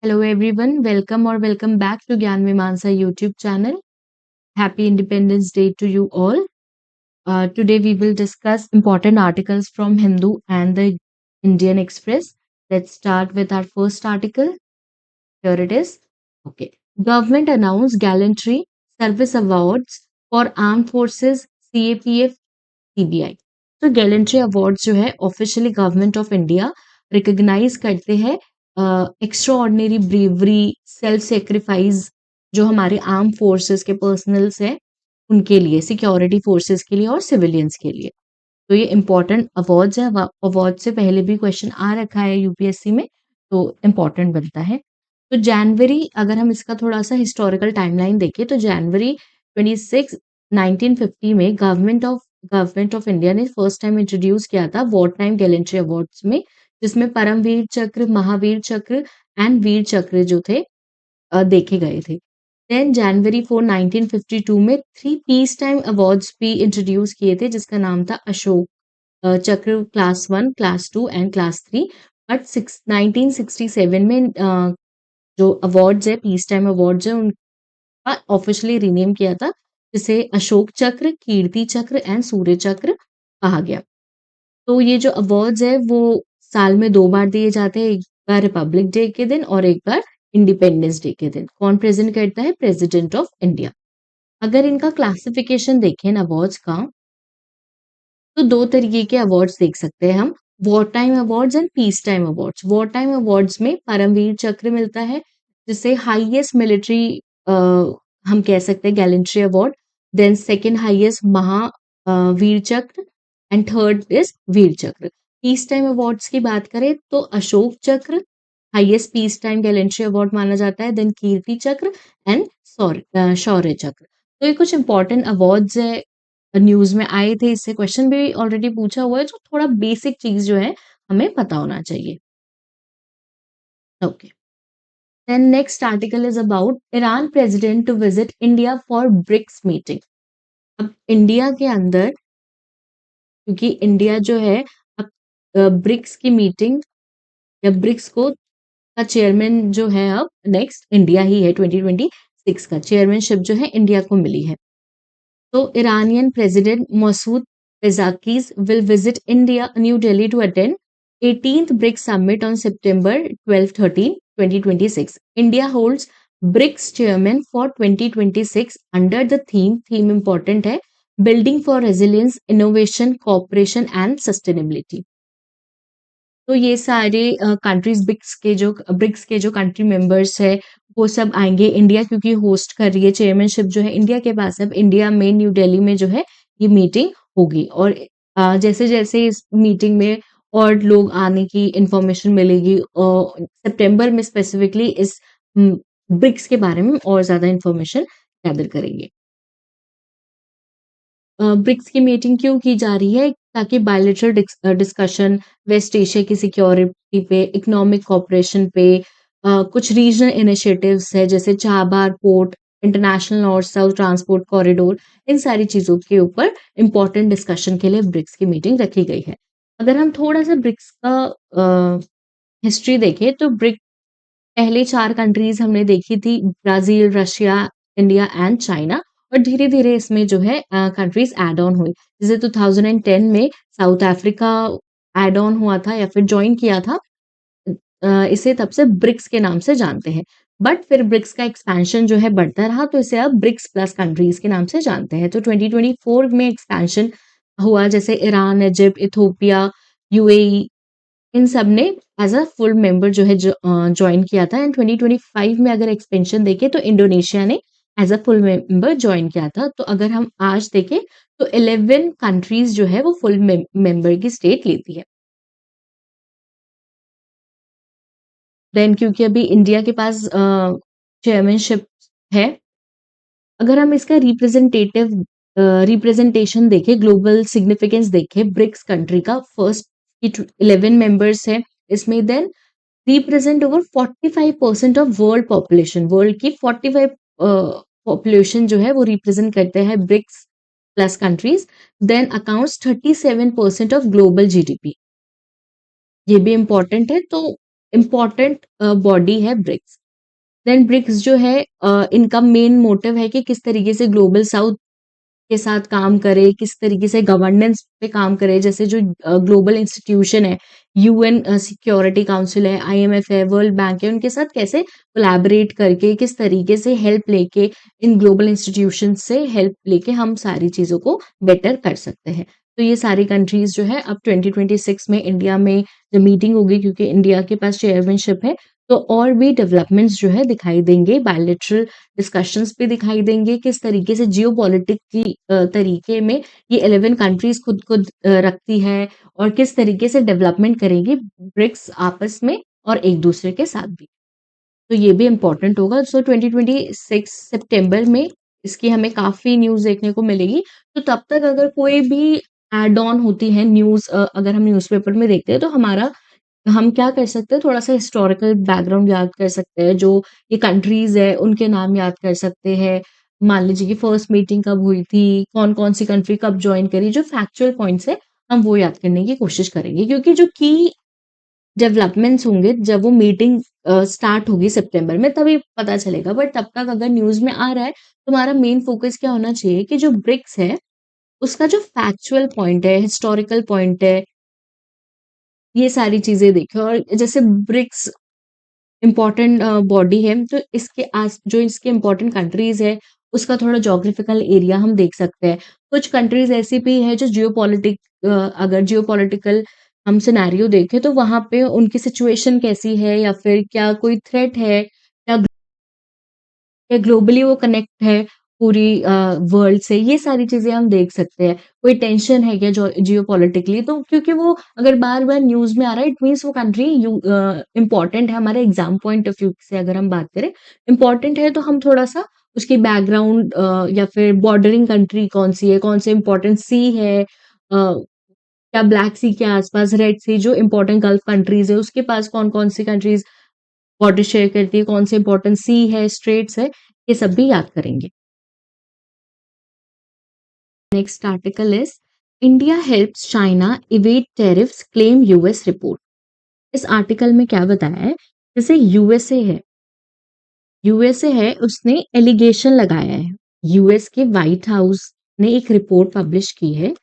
Hello everyone, welcome or welcome back to Gyan Mimansa YouTube channel. Happy Independence Day to you all. Today we will discuss important articles from Hindu and the Indian Express. Let's start with our first article. Here it is. Okay. Government announced Gallantry Service Awards for Armed Forces, CAPF, CBI. तो gallantry awards जो है officially government of India recognise करते हैं extraordinary bravery self sacrifice जो हमारे arm forces के personnels हैं उनके लिए सिक्योरिटी फोर्सेस के लिए और सिविलियंस के लिए तो ये इम्पोर्टेंट अवार्ड्स है अवार्ड से पहले भी क्वेश्चन आ रखा है यूपीएससी में तो इम्पोर्टेंट बनता है तो जनवरी अगर हम इसका थोड़ा सा हिस्टोरिकल टाइमलाइन देखें तो जनवरी 26 1950 में गवर्नमेंट ऑफ इंडिया ने फर्स्ट टाइम इंट्रोड्यूस किया था वॉर टाइम गैलेंट्री अवार्ड्स में जिसमें परमवीर चक्र महावीर चक्र एंड वीर चक्र जो थे देखे गए थे देन जनवरी 4 1952 में 3 पीस टाइम अवार्ड्स भी इंट्रोड्यूस किए थे जिसका नाम था अशोक चक्र class 1 class 2 and class 3 but 1967 में जो अवार्ड्स है पीस टाइम अवार्ड्स है उनका ऑफिशियली रीनेम किया था जिसे अशोक चक्र कीर्ति चक्र एंड सूर्य चक्र कहा गया तो ये जो अवार्ड्स है वो साल में 2 बार दिए जाते हैं एक बार रिपब्लिक डे के दिन और एक बार इंडिपेंडेंस डे के दिन कौन प्रेजेंट करता है प्रेसिडेंट ऑफ इंडिया अगर इनका क्लासिफिकेशन देखें अवार्ड्स का तो 2 तरीके के अवार्ड्स देख सकते हैं हम war time awards and peace time awards war time awards में परमवीर चक्र मिलता है जिसे हाईएस्ट मिलिट्री हम कह सकते हैं gallantry award then second highest Vir Chakra and third is वीर चक्र पीस टाइम अवार्ड्स की बात करें तो अशोक चक्र highest peace time gallantry award माना जाता है देन कीर्ति चक्र एंड शौर्य चक्र तो ये कुछ इंपॉर्टेंट अवार्ड्स है न्यूज में आए थे इससे क्वेश्चन भी ऑलरेडी पूछा हुआ है जो थोड़ा बेसिक चीज जो है हमें पता होना चाहिए okay then next article is about Iran president to visit India for BRICS meeting अब इंडिया के अंदर क्योंकि इंडिया जो है अब ब्रिक्स की मीटिंग या ब्रिक्स को का चेयरमैन जो है अब नेक्स्ट इंडिया ही है 2026 का चेयरमैनशिप जो है इंडिया को मिली है So, Iranian President Masoud Pezeshkian will visit India, New Delhi to attend 18th BRICS Summit on September 12-13, 2026. India holds BRICS Chairman for 2026 under the theme important है, Building for Resilience, Innovation, Cooperation and Sustainability. तो ये सारे countries BRICS के जो country members है वो सब आएंगे इंडिया क्योंकि होस्ट कर रही है चेयरमैनशिप जो है इंडिया के पास अब इंडिया में न्यू दिल्ली में जो है ये मीटिंग होगी और जैसे जैसे इस मीटिंग में और लोग आने की इंफॉर्मेशन मिलेगी और सितंबर में स्पेसिफिकली इस ब्रिक्स के बारे में और ज्यादा इंफॉर्मेशन गैदर करेंगे ब्रिक्स की मीटिंग क्यों की जा रही है ताकि बायलैटरल डिस्कशन वेस्ट एशिया की सिक्योरिटी पे इकोनॉमिक कोऑपरेशन पे कुछ रीजनल इनिशिएटिव्स है जैसे Chabahar port international north south transport corridor इन सारी चीजों के ऊपर इंपॉर्टेंट डिस्कशन के लिए ब्रिक्स की मीटिंग रखी गई है अगर हम थोड़ा सा ब्रिक्स का हिस्ट्री देखें तो ब्रिक पहले 4 कंट्रीज हमने देखी थी Brazil Russia India and China और धीरे धीरे इसमें जो है कंट्रीज एड ऑन हुई जैसे 2010 में साउथ अफ्रीका एड ऑन हुआ था या फिर ज्वाइन किया था इसे तब से ब्रिक्स के नाम से जानते हैं बट फिर ब्रिक्स का एक्सपेंशन जो है बढ़ता रहा तो इसे अब ब्रिक्स प्लस कंट्रीज के नाम से जानते हैं तो 2024 में एक्सपेंशन हुआ जैसे ईरान इजिप्ट इथोपिया यूएई इन सब ने एज अ फुल मेंबर जो है ज्वाइन किया था एंड 2025 में अगर एक्सपेंशन देखें तो इंडोनेशिया ने as a full member join किया था तो अगर हम आज देखें तो 11 कंट्रीज जो है वो फुल मेंबर की स्टेट लेती है देन क्योंकि अभी इंडिया के पास चेयरमैनशिप है अगर हम इसका रिप्रेजेंटेशन देखें ग्लोबल सिग्निफिकेंस देखें ब्रिक्स कंट्री का फर्स्ट 11 मेंबर्स है इसमें then represent over 45% of world population world की 45 पॉपुलेशन जो है वो रिप्रेजेंट करते हैं BRICS plus countries then accounts 37% of global GDP ये भी इंपॉर्टेंट है तो इम्पॉर्टेंट बॉडी है ब्रिक्स। देन ब्रिक्स जो है इनका मेन मोटिव है कि किस तरीके से ग्लोबल साउथ के साथ काम करे, किस तरीके से गवर्नेंस पे काम करे। जैसे जो ग्लोबल इंस्टीट्यूशन है, यूएन सिक्योरिटी काउंसिल है, आईएमएफ है, वर्ल्ड बैंक है, उनके साथ कैसे कोलैबोरेट करके, किस तरीके से हेल्प लेके, इन ग्लोबल इंस्टीट्यूशन से हेल्प लेके हम सारी चीज़ों को बेटर कर सकते हैं। तो ये सारी कंट्रीज़ जो है अब 2026 में इंडिया में जब मीटिंग होगी, क्योंकि इंडिया के पास चेयरमैनशिप है, तो और भी डेवलपमेंट्स जो है दिखाई देंगे, बायलैटरल डिस्कशंस पे दिखाई देंगे, किस तरीके से जियोपॉलिटिक की तरीके में ये 11 कंट्रीज खुद को रखती है और किस तरीके से डेवलपमेंट करेंगी ब्रिक्स आपस में और एक दूसरे के साथ भी। तो ये भी इम्पोर्टेंट होगा। सो 2026 सितंबर में इसकी हमें काफ़ी न्यूज़ देखने को मिलेगी। तो तब तक अगर कोई भी ऐड ऑन होती है न्यूज़, अगर हम न्यूज़पेपर में देखते हैं, तो हम क्या कर सकते हैं, थोड़ा-सा हिस्टोरिकल बैकग्राउंड याद कर सकते हैं, जो ये कंट्रीज़ है, उनके नाम याद कर सकते हैं। मान लीजिए कि फर्स्ट मीटिंग कब हुई थी, कौन-कौन सी कंट्री कब जॉइन करी, जो फैक्चुअल पॉइंट्स है, हम वो याद करने की कोशिश करेंगे। क्योंकि जो की डेवलपमेंट्स होंगे, जब वो मीटिंग स्टार्ट होगी सितंबर में, तभी पता चलेगा। बट तब तक अगर न्यूज़ में आ रहा है, तो हमारा मेन फोकस क्या होना चाहिए कि जो ब्रिक्स है, उसका जो फैक्चुअल पॉइंट है, हिस्टोरिकल पॉइंट है, ये सारी चीज़ें देखें। और जैसे ब्रिक्स इम्पोर्टेंट बॉडी है, तो इसके आस जो इसके इम्पोर्टेंट कंट्रीज़ है, उसका थोड़ा ज्योग्राफिकल एरिया हम देख सकते हैं। कुछ कंट्रीज़ ऐसी भी है जो अगर जियोपॉलिटिकल हम सिनेरियो देखें, तो वहाँ पे उनकी सिचुएशन कैसी है, या फिर क्या कोई थ्रेट है, या ग्लोबली वो कनेक्ट है पूरी वर्ल्ड से, ये सारी चीज़ें हम देख सकते हैं। कोई टेंशन है क्या जो जियोपॉलिटिकली, तो क्योंकि वो अगर बार-बार न्यूज़ में आ रहा है, इट मीन्स वो कंट्री इम्पोर्टेंट है हमारे एग्ज़ाम पॉइंट ऑफ व्यू से अगर हम बात करें, इम्पोर्टेंट है, तो हम थोड़ा-सा उसकी बैकग्राउंड या फिर बॉर्डरिंग कंट्री कौन-सी है, कौन से इम्पोर्टेंट सी है, क्या ब्लैक सी के आस-पास, रेड सी, जो इम्पोर्टेंट गल्फ कंट्रीज़ है, उसके पास कौन-कौन सी कंट्रीज़ बॉर्डर शेयर करती है, कौन से इम्पोर्टेंट सी है, स्ट्रेट्स है, ये सब भी याद करेंगे। Next article is India helps China इवेट tariffs claim US report. इस आर्टिकल में क्या बताया है, जैसे यूएसए है उसने एलिगेशन लगाया है। यूएस के व्हाइट हाउस ने एक रिपोर्ट पब्लिश की है।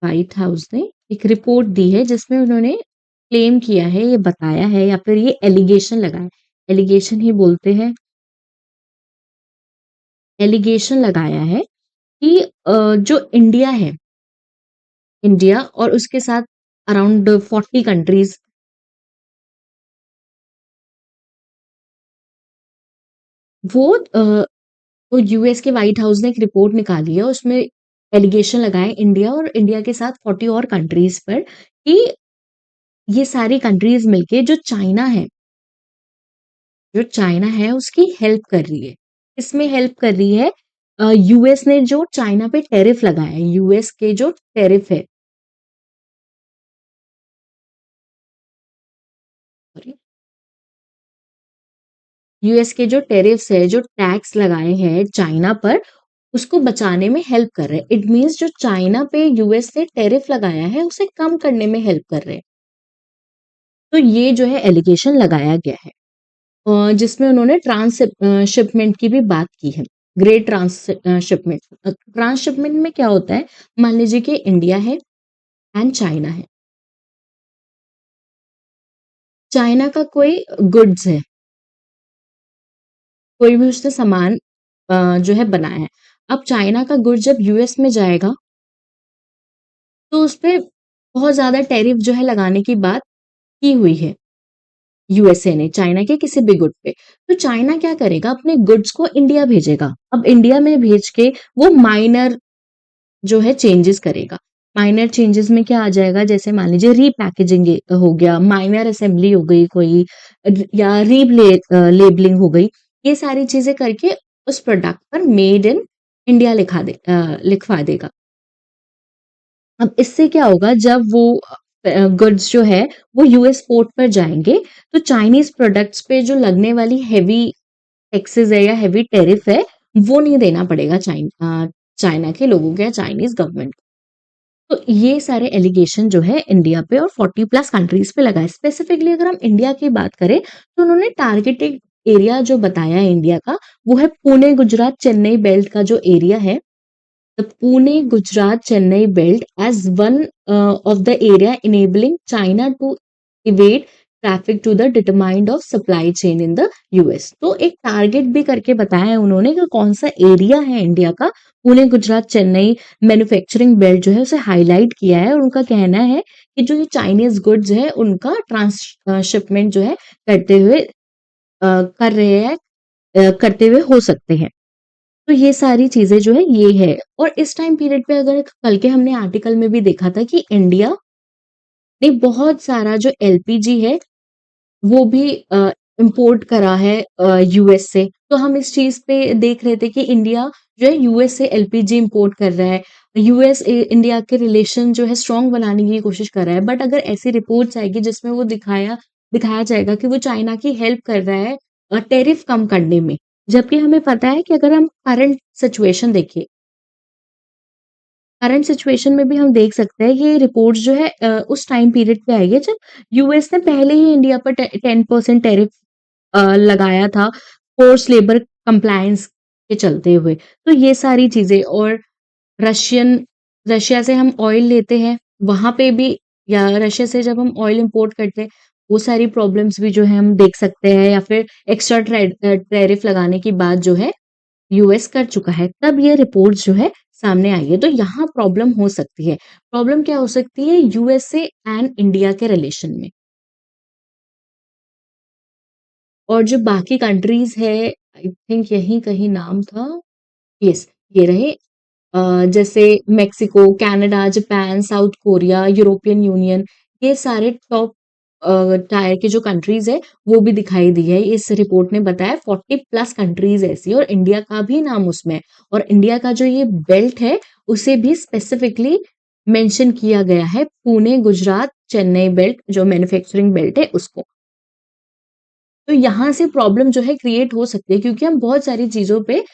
व्हाइट हाउस ने एक रिपोर्ट दी है जिसमें उन्होंने क्लेम किया है, ये बताया है, या फिर ये एलिगेशन लगाया, एलिगेशन ही बोलते हैं, एलिगेशन लगाया है कि जो इंडिया और उसके साथ अराउंड 40 कंट्रीज, वो तो यूएस के व्हाइट हाउस ने एक रिपोर्ट निकाली है, उसमें एलिगेशन लगाए इंडिया और इंडिया के साथ 40 और कंट्रीज पर कि ये सारी कंट्रीज मिलके जो चाइना है उसकी हेल्प कर रही है। इसमें हेल्प कर रही है, यूएस ने जो चाइना पे टेरिफ लगाया है, यूएस के जो टेरिफ है, यूएस के जो टेरिफ्स है, जो टैक्स लगाए हैं चाइना पर, उसको बचाने में हेल्प कर रहे हैं। इट मीन्स जो चाइना पे यूएस ने टेरिफ लगाया है, उसे कम करने में हेल्प कर रहे हैं। तो ये जो है एलिगेशन लगाया गया है, जिसमें उन्होंने शिपमेंट की भी बात की है। ग्रेट ट्रांसशिपमेंट में क्या होता है, मान लीजिए कि इंडिया है एंड चाइना है। चाइना का कोई गुड्स है, कोई भी उसने सामान जो है बनाया है। अब चाइना का गुड्स जब यूएस में जाएगा, तो उसपे बहुत ज़्यादा टैरिफ जो है लगाने की बात की हुई है यूएसए ने चाइना के किसी भी गुड पे। तो चाइना क्या करेगा, अपने गुड्स को इंडिया भेजेगा। अब इंडिया में भेज के वो माइनर जो है चेंजेस करेगा। माइनर चेंजेस में क्या आ जाएगा, जैसे मान लीजिए रीपैकेजिंग हो गया, माइनर असेंबली हो गई कोई, या लेबलिंग हो गई। ये सारी चीजें करके उस प्रोडक्ट पर मेड इन इंडिया लिखवा देगा। अब इससे क्या होगा, जब वो गुड्स जो है वो यूएस पोर्ट पर जाएंगे, तो चाइनीज प्रोडक्ट्स पे जो लगने वाली हेवी टैक्सेस है या हेवी टेरिफ है, वो नहीं देना पड़ेगा चाइना के लोगों को या चाइनीज गवर्नमेंट को। तो ये सारे एलिगेशन जो है इंडिया पे और 40 प्लस कंट्रीज पे लगा है। स्पेसिफिकली अगर हम इंडिया की बात करें तो उन्होंने टारगेटेड एरिया जो बताया है इंडिया का, वो है पुणे गुजरात चेन्नई बेल्ट का जो एरिया है। The Pune Gujarat Chennai belt as one of the area enabling China to evade traffic to the determined of supply chain in the US. तो एक टारगेट भी करके बताया है उन्होंने कि कौन सा एरिया है इंडिया का, पुणे गुजरात चेन्नई मैन्युफैक्चरिंग बेल्ट जो है उसे हाईलाइट किया है। और उनका कहना है कि जो ये चाइनीज गुड्स है उनका ट्रांसशिपमेंट जो है करते हुए कर रहे हैं करते हुए हो सकते हैं। तो ये सारी चीजें जो है ये है। और इस टाइम पीरियड पे अगर कल के हमने आर्टिकल में भी देखा था कि इंडिया ने बहुत सारा जो एलपीजी है वो भी इंपोर्ट करा है यूएस से। तो हम इस चीज पे देख रहे थे कि इंडिया जो है यूएस से एलपीजी इंपोर्ट कर रहा है। यूएस इंडिया के रिलेशन जो है स्ट्रांग बनाने की कोशिश कर रहा है। बट अगर ऐसी रिपोर्ट्स आएगी जिसमें वो दिखाया जाएगा कि वो चाइना की हेल्प कर रहा है टेरिफ कम करने में, जबकि हमें पता है कि अगर हम करंट सिचुएशन में भी हम देख सकते हैं कि ये रिपोर्ट्स जो है उस टाइम पीरियड पे आई है जब यूएस ने पहले ही इंडिया पर 10% टैरिफ लगाया था फोर्स लेबर कंप्लायंस के चलते हुए। तो ये सारी चीजें। और रशियन रशिया से हम ऑयल लेते हैं, वहां पे भी, या रशिया से जब हम ऑयल इंपोर्ट करते हैं, वो सारी प्रॉब्लम्स भी जो है हम देख सकते हैं। या फिर एक्स्ट्रा टैरिफ लगाने की बात जो है यूएस कर चुका है, तब ये रिपोर्ट जो है सामने आई है। तो यहाँ प्रॉब्लम हो सकती है। प्रॉब्लम क्या हो सकती है यूएसए एंड इंडिया के रिलेशन में। और जो बाकी कंट्रीज है, आई थिंक यही कहीं नाम था, यस, ये रहे। जैसे Mexico, Canada, Japan, south Korea, European union, ये सारे टॉप टायर के जो कंट्रीज है वो भी दिखाई दी है। इस रिपोर्ट ने बताया 40 प्लस कंट्रीज ऐसी, और इंडिया का भी नाम उसमें है। और इंडिया का जो ये बेल्ट है उसे भी स्पेसिफिकली मेंशन किया गया है, पुणे गुजरात चेन्नई बेल्ट जो मैन्युफैक्चरिंग बेल्ट है उसको। तो यहाँ से प्रॉब्लम जो है क्रिएट हो सकती है, क्योंकि हम बहुत सारी चीजों पे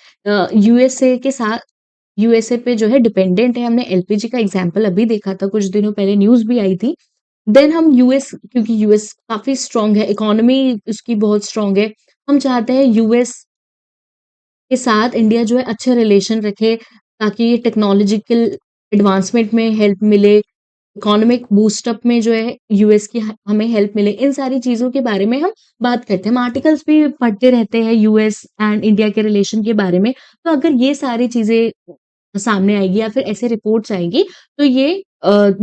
यूएसए के साथ यूएसए पे जो है डिपेंडेंट है। हमने एलपीजी का एग्जांपल अभी देखा था, कुछ दिनों पहले न्यूज भी आई थी। देन हम यूएस, क्योंकि यूएस काफी स्ट्रांग है, इकोनॉमी उसकी बहुत स्ट्रांग है, हम चाहते हैं यूएस के साथ इंडिया जो है अच्छे रिलेशन रखे, ताकि टेक्नोलॉजिकल एडवांसमेंट में हेल्प मिले, इकोनॉमिक बूस्टअप में जो है यूएस की हमें हेल्प मिले। इन सारी चीजों के बारे में हम बात करते हैं, हम आर्टिकल्स भी पढ़ते रहते हैं यूएस एंड इंडिया के रिलेशन के बारे में। तो अगर ये सारी चीजें सामने आएगी या फिर ऐसे रिपोर्ट्स आएगी, तो ये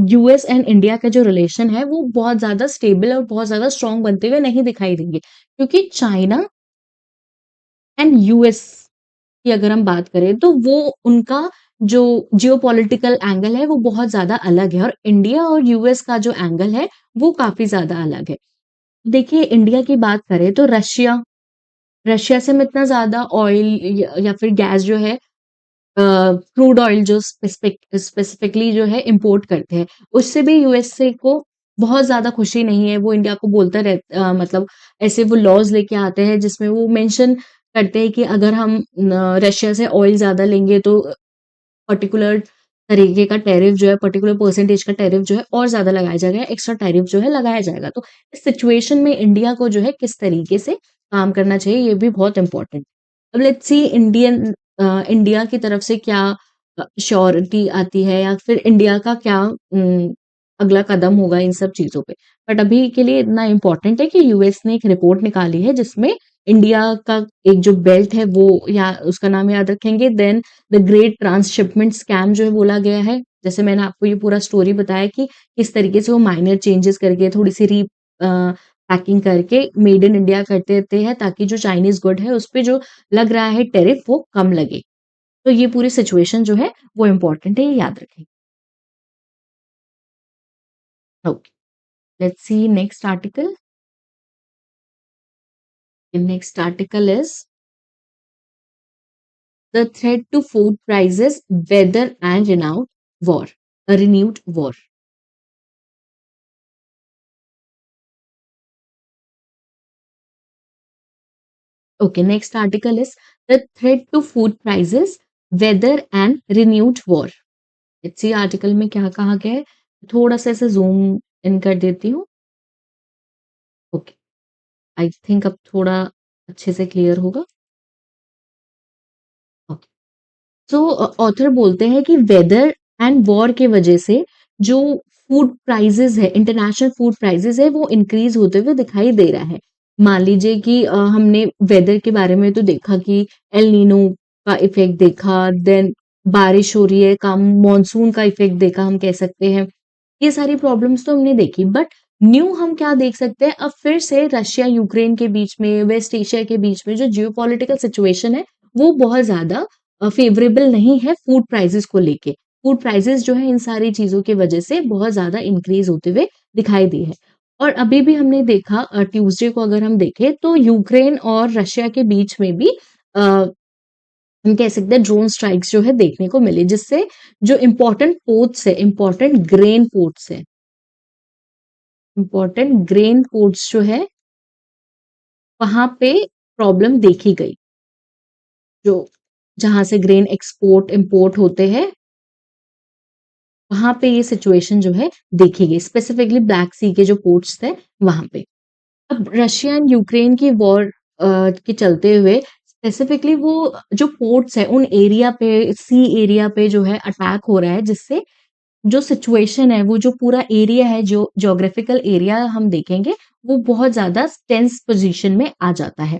यूएस एंड इंडिया का जो रिलेशन है वो बहुत ज्यादा स्टेबल और बहुत ज्यादा स्ट्रांग बनते हुए नहीं दिखाई देंगे। क्योंकि चाइना एंड यूएस की अगर हम बात करें तो वो उनका जो जियोपॉलिटिकल एंगल है वो बहुत ज्यादा अलग है, और इंडिया और यूएस का जो एंगल है वो काफी ज्यादा अलग है। देखिए इंडिया की बात करें तो रशिया रशिया से हम इतना ज्यादा ऑयल या फिर गैस जो है, क्रूड ऑयल जो स्पेसिफिकली जो है इंपोर्ट करते हैं, उससे भी यूएसए को बहुत ज्यादा खुशी नहीं है। वो इंडिया को बोलता रहता, मतलब ऐसे वो लॉज लेके आते हैं जिसमें वो मेंशन करते हैं कि अगर हम रशिया से ऑयल ज्यादा लेंगे तो पर्टिकुलर तरीके का टैरिफ जो है, पर्टिकुलर परसेंटेज का टैरिफ जो है और ज्यादा लगाया जाएगा, एक्स्ट्रा टैरिफ जो है लगाया जाएगा। तो इस सिचुएशन में इंडिया को जो है किस तरीके से काम करना चाहिए, ये भी बहुत इंपॉर्टेंट। अब लेट्स सी इंडिया की तरफ से क्या श्योरिटी आती है, या फिर इंडिया का क्या अगला कदम होगा इन सब चीजों पे। बट अभी के लिए इतना इम्पोर्टेंट है कि यूएस ने एक रिपोर्ट निकाली है जिसमें इंडिया का एक जो बेल्ट है वो, या उसका नाम याद रखेंगे, then the great transshipment scam जो है बोला गया है। जैसे मैंने आपको ये पूरा स्टोरी बताया कि किस तरीके से वो माइनर चेंजेस करके, थोड़ी सी री पैकिंग करके मेड इन इंडिया करते रहते हैं, ताकि जो चाइनीज गुड है उस पे जो लग रहा है टेरिफ वो कम लगे। तो ये पूरी सिचुएशन जो है वो इम्पोर्टेंट है, ये याद रखें। Okay, let's see next article. Next article is the threat to food prices, weather and war, a renewed war. Okay, next article is the threat to food prices, weather and renewed war. इसी article में क्या कहा गया है? थोड़ा-सा इसे zoom in कर देती हूँ। ओके, आई थिंक अब थोड़ा अच्छे से क्लियर होगा। ओके। सो ऑथर बोलते हैं कि वेदर एंड वॉर के वजह से जो फूड प्राइसेस है, इंटरनेशनल फूड प्राइसेस है, वो इंक्रीज होते हुए दिखाई दे रहा है। मान लीजिए कि हमने वेदर के बारे में तो देखा कि एल नीनो का इफेक्ट देखा, देन बारिश हो रही है, कम मॉनसून का इफेक्ट देखा, हम कह सकते हैं। ये सारी प्रॉब्लम्स तो हमने देखी, बट न्यू हम क्या देख सकते हैं, अब फिर से रशिया यूक्रेन के बीच में, वेस्ट एशिया के बीच में जो जियोपॉलिटिकल सिचुएशन है, वो बहुत ज्यादा फेवरेबल नहीं है फूड प्राइसेस को लेके। फूड प्राइसेस जो है इन सारी चीजों की वजह से बहुत ज्यादा इंक्रीज होते हुए दिखाई दी है। और अभी भी हमने देखा ट्यूसडे को अगर हम देखें तो यूक्रेन और रशिया के बीच में भी हम कह सकते हैं ड्रोन स्ट्राइक्स जो है देखने को मिले, जिससे जो इम्पोर्टेंट पोर्ट्स है, इम्पोर्टेंट ग्रेन पोर्ट्स जो है वहां पे प्रॉब्लम देखी गई। जो जहां से ग्रेन एक्सपोर्ट इंपोर्ट होते हैं, वहां पे ये सिचुएशन जो है देखी गई, स्पेसिफिकली ब्लैक सी के जो पोर्ट्स थे वहां पे। अब रशिया एंड यूक्रेन की वॉर के चलते हुए स्पेसिफिकली वो जो पोर्ट्स है उन एरिया पे, सी एरिया पे जो है अटैक हो रहा है, जिससे जो सिचुएशन है, वो जो पूरा एरिया है, जो ज्योग्राफिकल एरिया हम देखेंगे, वो बहुत ज्यादा टेंस पोजीशन में आ जाता है।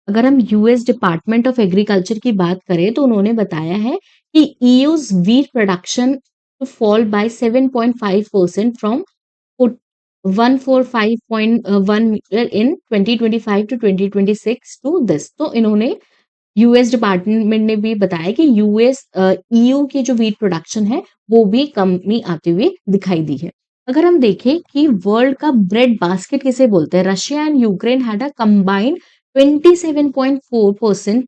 अगर हम यूएस डिपार्टमेंट ऑफ एग्रीकल्चर की बात करें तो उन्होंने बताया है कि EU's wheat production to fall by 7.5% from 145.1 metre in 2025 to 2026 to this. तो इन्होंने यूएस डिपार्टमेंट ने भी बताया कि यूएस ईयू की जो वीट प्रोडक्शन है वो भी कमी आती हुई दिखाई दी है। अगर हम देखें कि वर्ल्ड का ब्रेड बास्केट किसे बोलते हैं, Russia and Ukraine had a combined 27.4%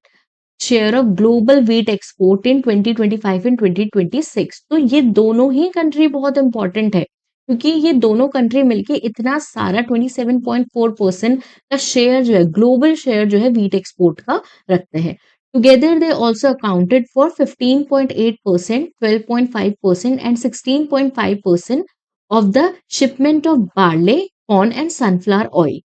share of global wheat export in 2025 and 2026। तो ये दोनों ही कंट्री बहुत इंपॉर्टेंट है, क्योंकि ये दोनों कंट्री मिलके इतना सारा 27.4% का शेयर जो है, ग्लोबल शेयर जो है व्हीट एक्सपोर्ट का रखते हैं। Together they also accounted for 15.8%, 12.5% and 16.5% of the shipment of barley, corn and sunflower oil.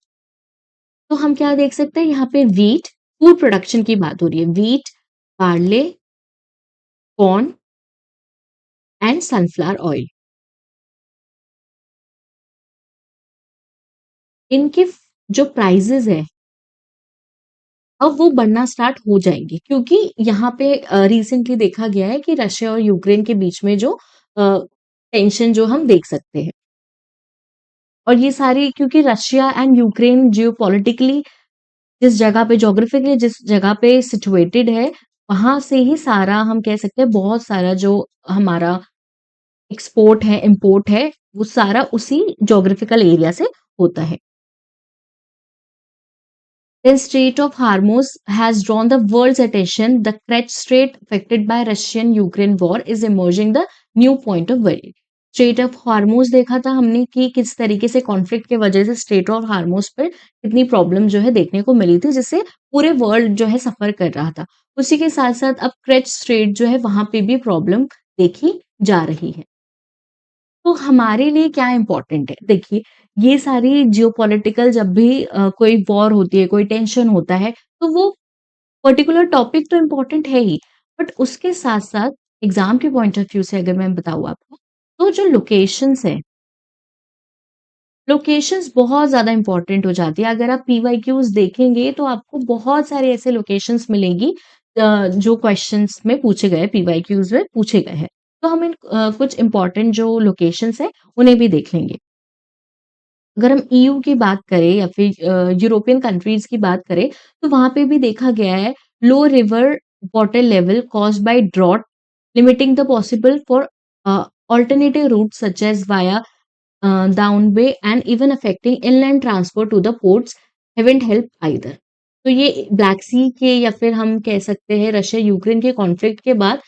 तो हम क्या देख सकते हैं यहाँ पे, व्हीट फूड प्रोडक्शन की बात हो रही है, wheat, barley, corn and sunflower oil, इनके जो प्राइजेस है अब वो बढ़ना स्टार्ट हो जाएंगे, क्योंकि यहाँ पे रिसेंटली देखा गया है कि रशिया और यूक्रेन के बीच में जो टेंशन जो हम देख सकते हैं, और ये सारी क्योंकि Russia and Ukraine Jio politically जिस जगह पे, जोग्राफिकली जिस जगह पे सिचुएटेड है, वहां से ही सारा हम कह सकते हैं बहुत सारा जो हमारा एक्सपोर्ट है, इंपोर्ट है, वो सारा उसी ज्योग्राफिकल एरिया से होता है। The Strait of Hormuz has drawn the world's attention. The Kerch Strait, affected by Russian-Ukraine war, is emerging the new point of view. Straight of हार्मोज देखा था हमने कि किस तरीके से कॉन्फ्लिक्ट के वजह से स्ट्रेट ऑफ हार्मोज पर कितनी प्रॉब्लम जो है देखने को मिली थी, जिससे पूरे वर्ल्ड जो है सफर कर रहा था। उसी के साथ साथ अब क्रेच स्ट्रेट जो है वहां पे भी प्रॉब्लम देखी जा रही है। तो हमारे लिए क्या इम्पोर्टेंट है? देखिए, ये सारी जियोपॉलिटिकल जब भी कोई वॉर होती है, कोई टेंशन होता है, तो वो पर्टिकुलर टॉपिक तो इम्पोर्टेंट है ही, बट उसके साथ-साथ एग्ज़ाम के पॉइंट ऑफ व्यू से अगर मैं बताऊँ आपको, तो जो लोकेशंस है, लोकेशंस बहुत ज़्यादा इम्पोर्टेंट हो जाती है। अगर आप पीवाईक्यूज़ देखेंगे, तो आपको बहुत सारे ऐसे लोकेशंस मिलेंगी जो क्वेश्चंस में पूछे गए, पीवाईक्यूज़ में पूछे गए हैं। तो हम इन कुछ इम्पोर्टेंट जो लोकेशंस हैं, उन्हें भी देख लेंगे। अगर हम ईयू की बात करें या फिर यूरोपियन कंट्रीज की बात करें, तो वहां पे भी देखा गया है low river water level caused by drought limiting the possible for alternative routes such as via downway and even affecting inland transport to the ports haven't helped either। तो ये ब्लैक सी के या फिर हम कह सकते हैं रशिया यूक्रेन के कॉन्फ्लिक्ट के बाद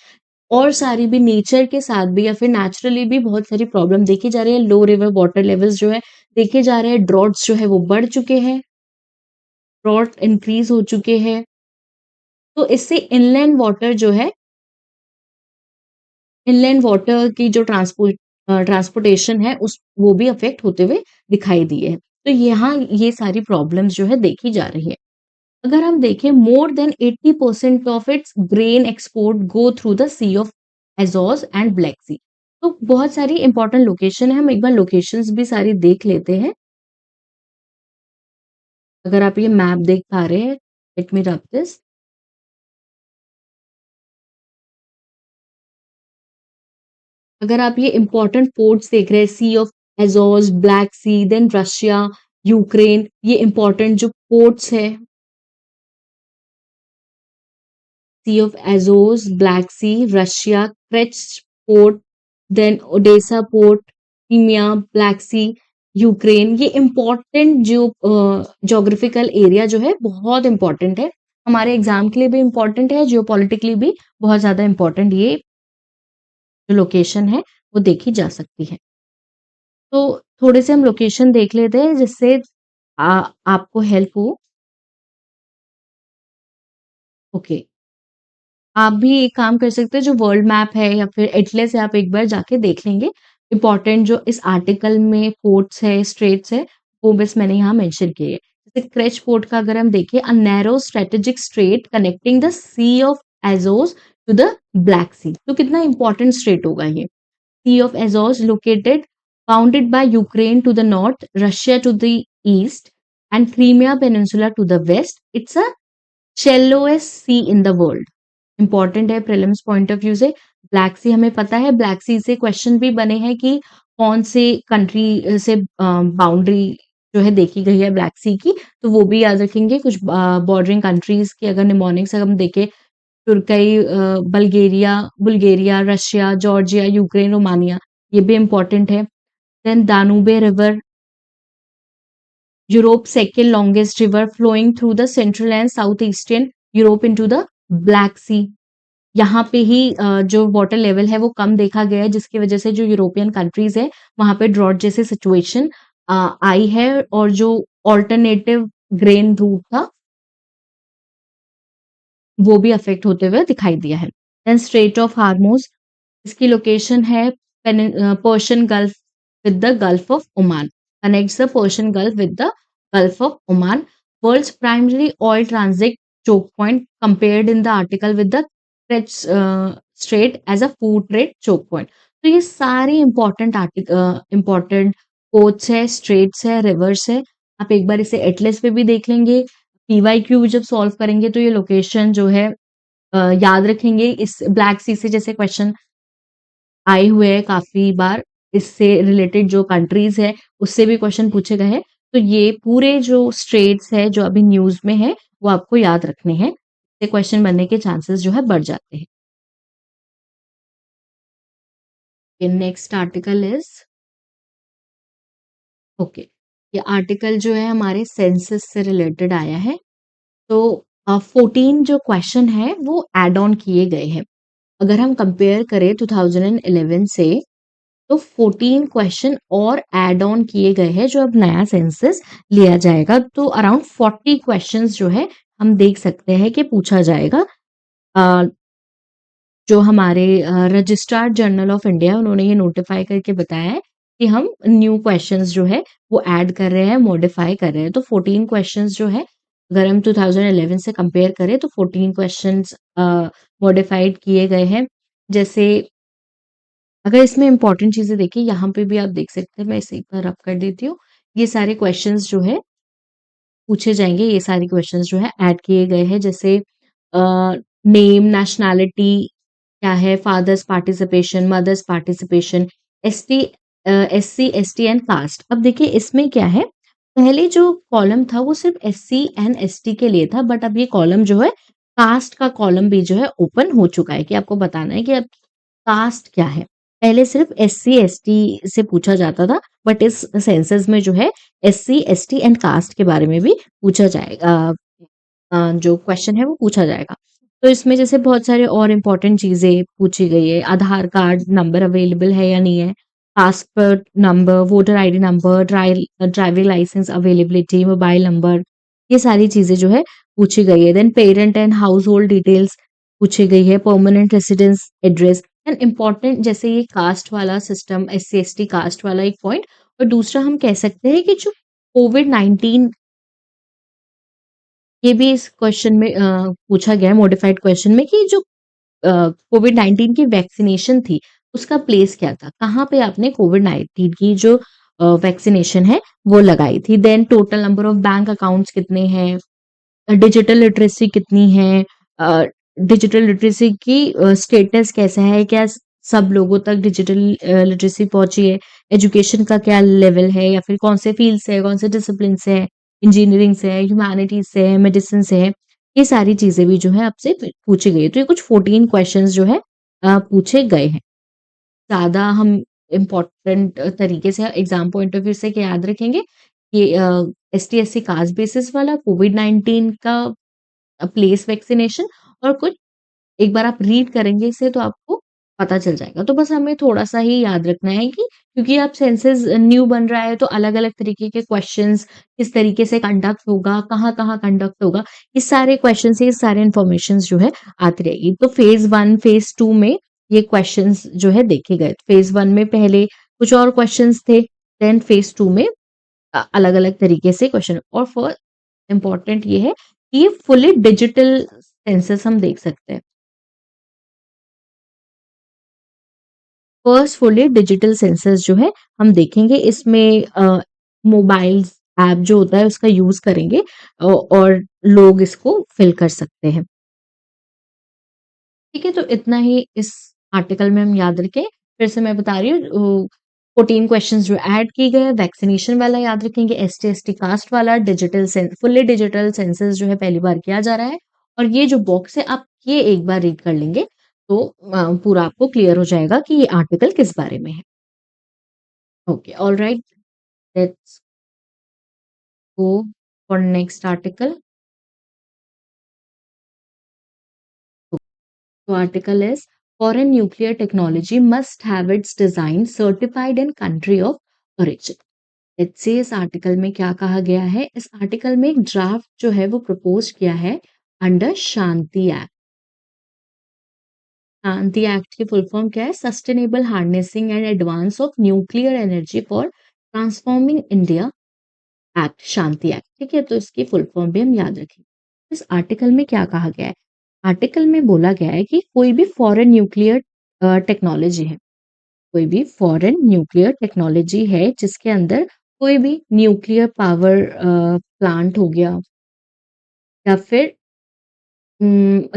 और सारी भी नेचर के साथ भी या फिर नेचुरली भी बहुत सारी प्रॉब्लम देखी जा रही है। लो रिवर वाटर लेवल्स जो है देखे जा रहे हैं, ड्रॉट्स जो है वो बढ़ चुके हैं, ड्रॉट इंक्रीज हो चुके हैं। तो इससे इनलैंड वाटर जो है इनलैंड वाटर की जो ट्रांसपोर्टेशन है उस वो भी अफेक्ट होते हुए दिखाई दिए हैं। तो यहाँ ये सारी प्रॉब्लम्स जो है देखी जा रही है। अगर हम देखें, more than 80% of its grain export go through the sea of Azov and black sea. तो बहुत सारी इंपॉर्टेंट लोकेशन है, हम एक बार लोकेशंस भी सारी देख लेते हैं। अगर आप ये मैप देख पा रहे हैं, लेट मी रब दिस। अगर आप ये इंपॉर्टेंट पोर्ट्स देख रहे हैं, sea of Azov, black sea, then Russia, Ukraine, ये इंपॉर्टेंट जो पोर्ट्स है, sea of Azov, black sea, Russia, Kerch port, then Odessa port, Crimea, black sea, Ukraine, ये इंपॉर्टेंट जो ज्योग्राफिकल एरिया जो है बहुत इंपॉर्टेंट है, हमारे एग्जाम के लिए भी इंपॉर्टेंट है, जियोपॉलिटिकली भी बहुत ज्यादा इंपॉर्टेंट ये जो लोकेशन है वो देखी जा सकती है। तो थोड़े से हम लोकेशन देख लेते हैं जिससे आपको हेल्प हो। ओके, आप भी एक काम कर सकते हैं, जो वर्ल्ड मैप है या फिर एटलस है, आप एक बार जाके देख लेंगे। इंपॉर्टेंट जो इस आर्टिकल में पोर्ट्स है, स्ट्रेट्स है, वो बस मैंने यहाँ मेंशन किए हैं। जैसे क्रेच पोर्ट का अगर हम देखें, a narrow strategic strait connecting the sea of Azov to the black sea. तो कितना इंपॉर्टेंट स्ट्रेट होगा ये। Sea of Azov located bounded by Ukraine to the north, Russia to the east and Crimea peninsula to the west. It's a shallowest sea in the world। Important है prelims point of view से। Black sea हमें पता है, black सी से question भी बने हैं कि कौन से कंट्री से बाउंड्री जो है देखी गई है ब्लैक सी की, तो वो भी याद रखेंगे। कुछ बॉर्डरिंग कंट्रीज की अगर निमोनिक्स हम देखें, Turkiye, Bulgaria Bulgaria, Russia, Georgia, Ukraine, Romania, ये भी इंपॉर्टेंट है। Then Danube river, Europe second longest river flowing through the central and south eastern Europe into the black sea. यहाँ पे ही जो वाटर लेवल है वो कम देखा गया है, जिसकी वजह से जो यूरोपियन कंट्रीज है वहां पे ड्रॉट जैसे सिचुएशन आई है, और जो ऑल्टरनेटिव ग्रेन रूट था वो भी अफेक्ट होते हुए दिखाई दिया है। देन स्ट्रेट ऑफ हार्मोज, इसकी लोकेशन है Persian Gulf with the Gulf of Oman, connects the Persian Gulf with the Gulf of Oman. World's primary oil transit choke point compared in the article with the Kerch Strait as a food trade choke point। तो ये सारी important ports है, straits है, reverse है। आप एक बार इसे Atlas पे भी देख लेंगे। पीवाईक्यू जब सॉल्व करेंगे तो ये लोकेशन जो है याद रखेंगे। इस ब्लैक सी से जैसे क्वेश्चन आए हुए हैं काफी बार, इससे रिलेटेड जो कंट्रीज है उससे भी क्वेश्चन पूछे गए हैं। तो ये पूरे जो स्ट्रेट्स है जो अभी न्यूज में है वो आपको याद रखने हैं, इससे क्वेश्चन बनने के चांसेस जो है बढ़ जाते हैं। नेक्स्ट आर्टिकल इज ओके, ये आर्टिकल जो है हमारे सेंसस से रिलेटेड आया है। तो 14 जो क्वेश्चन है वो एड ऑन किए गए हैं। अगर हम कंपेयर करें 2011 से, तो 14 क्वेश्चन और एड ऑन किए गए हैं जो अब नया सेंसस लिया जाएगा। तो अराउंड 40 क्वेश्चंस जो है हम देख सकते हैं कि पूछा जाएगा। जो हमारे रजिस्ट्रार जनरल ऑफ इंडिया उन्होंने ये नोटिफाई करके बताया है कि हम न्यू क्वेश्चंस जो है वो ऐड कर रहे हैं, मॉडिफाई कर रहे हैं। तो 14 क्वेश्चंस जो है अगर हम 2011 से कंपेयर करें तो 14 क्वेश्चंस मॉडिफाइड किए गए हैं। जैसे अगर इसमें इंपॉर्टेंट चीजें देखिए, यहाँ पे भी आप देख सकते हैं, मैं इसे एक बार रब कर देती हूँ। ये सारे क्वेश्चंस जो है पूछे जाएंगे, ये सारे क्वेश्चंस जो है ऐड किए गए हैं। जैसे नेम, नेशनैलिटी क्या है, father's participation, mother's participation, ST, SC, ST and caste. अब देखिए इसमें क्या है, पहले जो कॉलम था वो सिर्फ एससी एंड एसटी के लिए था, बट अब ये कॉलम जो है कास्ट का कॉलम भी जो है ओपन हो चुका है कि आपको बताना है कि अब कास्ट क्या है। पहले सिर्फ एससी एसटी से पूछा जाता था, बट इस सेंसस में जो है एससी एसटी एंड कास्ट के बारे में भी पूछा जाएगा। जो क्वेश्चन है वो पूछा जाएगा। तो इसमें जैसे बहुत सारे और इम्पोर्टेंट चीजें पूछी गई है। आधार कार्ड नंबर अवेलेबल है या नहीं है, passport number, voter ID number, driving licence availability, mobile number, ये सारी चीजें जो है पूछी गई है। Then parent and household details पूछी गई है, permanent residence address. And important जैसे ये कास्ट वाला सिस्टम, SC ST कास्ट वाला एक पॉइंट, और दूसरा हम कह सकते हैं कि जो कोविड-19, ये भी इस क्वेश्चन में पूछा गया है मॉडिफाइड क्वेश्चन में कि जो कोविड-19 की वैक्सीनेशन थी, उसका प्लेस क्या था? कहाँ पे आपने कोविड-19 की जो वैक्सीनेशन है, वो लगाई थी? Then total number of bank accounts कितने हैं? डिजिटल लिटरेसी कितनी है? अ, डिजिटल लिटरेसी की स्टेटस कैसा है? क्या सब लोगों तक डिजिटल लिटरेसी पहुँची है? एजुकेशन का क्या लेवल है, या फिर कौन से फील्ड से है, कौन से डिसिप्लिन से है, इंजीनियरिंग से है, ह्यूमैनिटीज़ से है, मेडिसिन से है? ये सारी चीज़ें भी जो है आपसे पूछी गई है। तो ये कुछ 14 क्वेश्चन्स जो है पूछे गए हैं। ज़्यादा हम इम्पोर्टेंट तरीके से एग्ज़ाम पॉइंट ऑफ व्यू से क्या याद रखेंगे, ये ST SC कास्ट बेसिस वाला कोविड-19 का प्लेस वैक्सीनेशन, और कुछ एक बार आप रीड करेंगे इसे तो आपको पता चल जाएगा। तो बस हमें थोड़ा-सा ही याद रखना है कि क्योंकि अब सेंसस न्यू बन रहा है, तो अलग-अलग तरीके के क्वेश्चन्स किस तरीके से कंडक्ट होगा, कहाँ-कहाँ कंडक्ट होगा, ये सारे क्वेश्चन्स, ये सारे इन्फॉर्मेशंस जो है आती रहेगी। तो फेज़ 1, फेज़ 2 में ये क्वेश्चन्स जो है देखे गए। फेज़ 1 में पहले कुछ और क्वेश्चन्स थे, देन फेज़ 2 में अलग-अलग तरीके से क्वेश्चन, और फॉर इम्पोर्टेंट ये है कि ये फुली डिजिटल सेंसस हम देख सकते हैं। फुली डिजिटल सेंसस जो है हम देखेंगे, इसमें मोबाइल्स ऐप जो होता है उसका यूज़ करेंगे, और लोग इसको फिल कर सकते हैं। ठीक है, तो इतना ही इस आर्टिकल में हम याद रखें। फिर से मैं बता रही हूँ, 14 क्वेश्चंस जो ऐड किए गए हैं, वैक्सीनेशन वाला याद रखेंगे, ST ST कास्ट वाला, फुल्ली डिजिटल सेंसस जो है पहली बार किया जा रहा है, और ये जो बॉक्स है आप ये एक बार रीड कर लेंगे, तो पूरा आपको क्लियर हो जाएगा कि ये आर्टिकल किस बारे में है। Okay, alright, let's go for next article. तो article is, foreign nuclear technology must have its design certified in country of origin. Let's say इस आर्टिकल में क्या कहा गया है। इस आर्टिकल में एक ड्राफ्ट जो है वो प्रपोज किया है अंडर शांति एक्ट। शांति एक्ट की फुल फॉर्म क्या है? Sustainable harnessing and advance of nuclear energy for transforming India act, Shanti act. ठीक है, तो इसकी फुल फॉर्म भी हम याद रखें। इस आर्टिकल में क्या कहा गया है? आर्टिकल में बोला गया है कि कोई भी फॉरेन न्यूक्लियर टेक्नोलॉजी है, कोई भी फॉरेन न्यूक्लियर टेक्नोलॉजी है जिसके अंदर कोई भी न्यूक्लियर पावर प्लांट हो गया, या फिर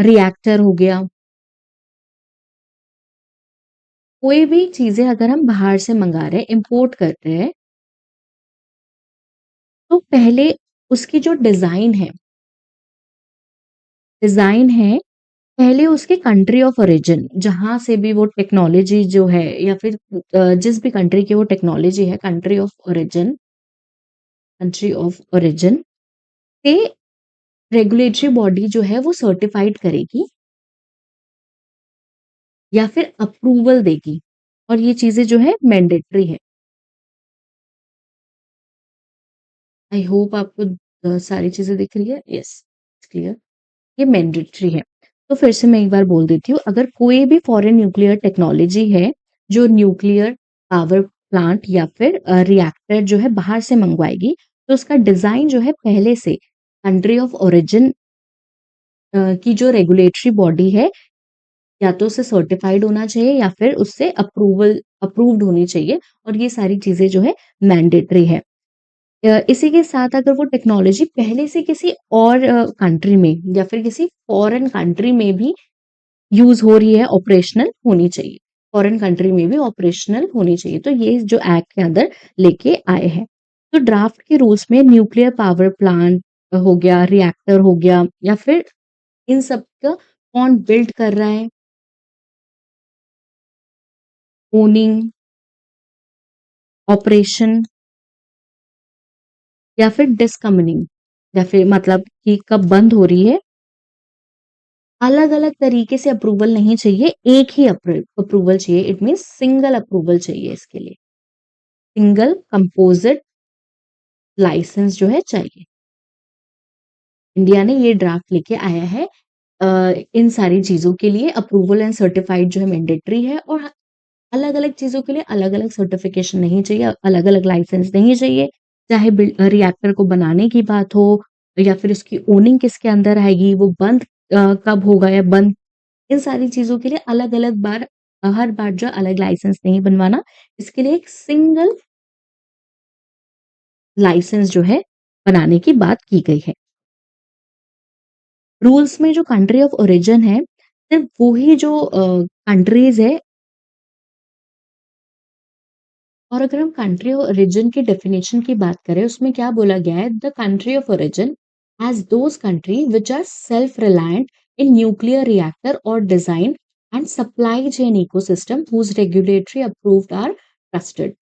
रिएक्टर हो गया, कोई भी चीजें अगर हम बाहर से मंगा रहे हैं, इंपोर्ट कर रहे हैं, तो पहले उसकी जो डिजाइन है, पहले उसके कंट्री ऑफ ओरिजिन, जहाँ से भी वो टेक्नोलॉजी जो है, या फिर जिस भी कंट्री की वो टेक्नोलॉजी है, कंट्री ऑफ ओरिजिन से रेगुलेटरी बॉडी जो है वो सर्टिफाइड करेगी, या फिर अप्रूवल देगी, और ये चीजें जो है मैंडेटरी है। आई होप आपको सारी चीजें दिख रही है। यस, क्लियर, ये मैंडेटरी है। तो फिर से मैं एक बार बोल देती हूँ, अगर कोई भी फॉरेन न्यूक्लियर टेक्नोलॉजी है जो न्यूक्लियर पावर प्लांट या फिर रिएक्टर जो है बाहर से मंगवाएगी, तो उसका डिजाइन जो है पहले से कंट्री ऑफ ओरिजिन की जो रेगुलेटरी बॉडी है, या तो उससे सर्टिफाइड होना चाहिए, या फिर उससे अप्रूव्ड होनी चाहिए, और ये सारी चीजें जो है मैंडेटरी है। इसी के साथ अगर वो टेक्नोलॉजी पहले से किसी और कंट्री में, या फिर किसी फॉरेन कंट्री में भी यूज हो रही है, ऑपरेशनल होनी चाहिए, फॉरेन कंट्री में भी ऑपरेशनल होनी चाहिए। तो ये जो एक्ट के अंदर लेके आए हैं। तो ड्राफ्ट के रूल्स में न्यूक्लियर पावर प्लांट हो गया, रिएक्टर हो गया, या फिर इन सब का कौन बिल्ड कर रहा है, ओनिंग, ऑपरेशन, या फिर डिस्कमिनिंग, या फिर मतलब कि कब बंद हो रही है, अलग अलग तरीके से अप्रूवल नहीं चाहिए, एक ही अप्रूवल चाहिए। इट मीन्स सिंगल अप्रूवल चाहिए इसके लिए, सिंगल कंपोजिट लाइसेंस जो है चाहिए। इंडिया ने ये ड्राफ्ट लेके आया है इन सारी चीज़ों के लिए अप्रूवल एंड सर्टिफाइड जो है मैंडेटरी है, और अलग-अलग चीज़ों के लिए अलग-अलग सर्टिफिकेशन नहीं चाहिए, अलग-अलग लाइसेंस नहीं चाहिए। चाहे रिएक्टर को बनाने की बात हो या फिर उसकी ओनिंग किसके अंदर आएगी, वो बंद कब होगा या बंद, इन सारी चीज़ों के लिए अलग-अलग बार हर बार जो अलग लाइसेंस नहीं बनवाना। इसके लिए एक सिंगल लाइसेंस जो है बनाने की बात की गई है। रूल्स में जो कंट्री ऑफ ओरिजिन है, सिर्फ़ वो ही जो कंट्रीज़ है, और अगर हम कंट्री ऑफ ओरिजिन की डेफिनेशन की बात करें, उसमें क्या बोला गया है, the country of origin as those country which are self reliant in nuclear reactor और design and supply chain ecosystem whose regulatory approved are trusted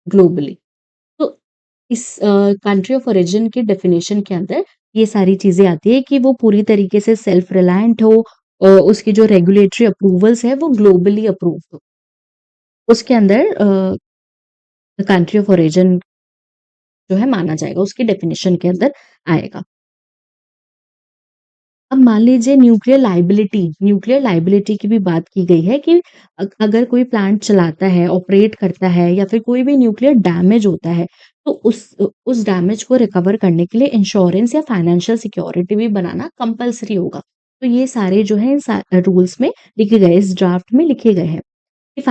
globally. तो इस कंट्री ऑफ ओरिजिन की डेफिनेशन के अंदर ये सारी चीज़ें आती है कि वो पूरी तरीके से सेल्फ रिलायंट हो, उसकी जो रेगुलेटरी अप्रूवल्स है वो ग्लोबली अप्रूव्ड हो। उसके अंदर कंट्री ऑफ ओरिजिन जो है माना जाएगा, उसकी डेफिनेशन के अंदर आएगा। अब मान लीजिए न्यूक्लियर लायबिलिटी की भी बात की गई है कि अगर कोई प्लांट चलाता है, ऑपरेट करता है या फिर कोई भी न्यूक्लियर डैमेज होता है, तो उस डैमेज को रिकवर करने के लिए इंश्योरेंस या फाइनेंशियल सिक्योरिटी भी बनाना कंपल्सरी होगा। तो ये सारे जो है रूल्स में लिखे गए, इस ड्राफ्ट में लिखे गए हैं कि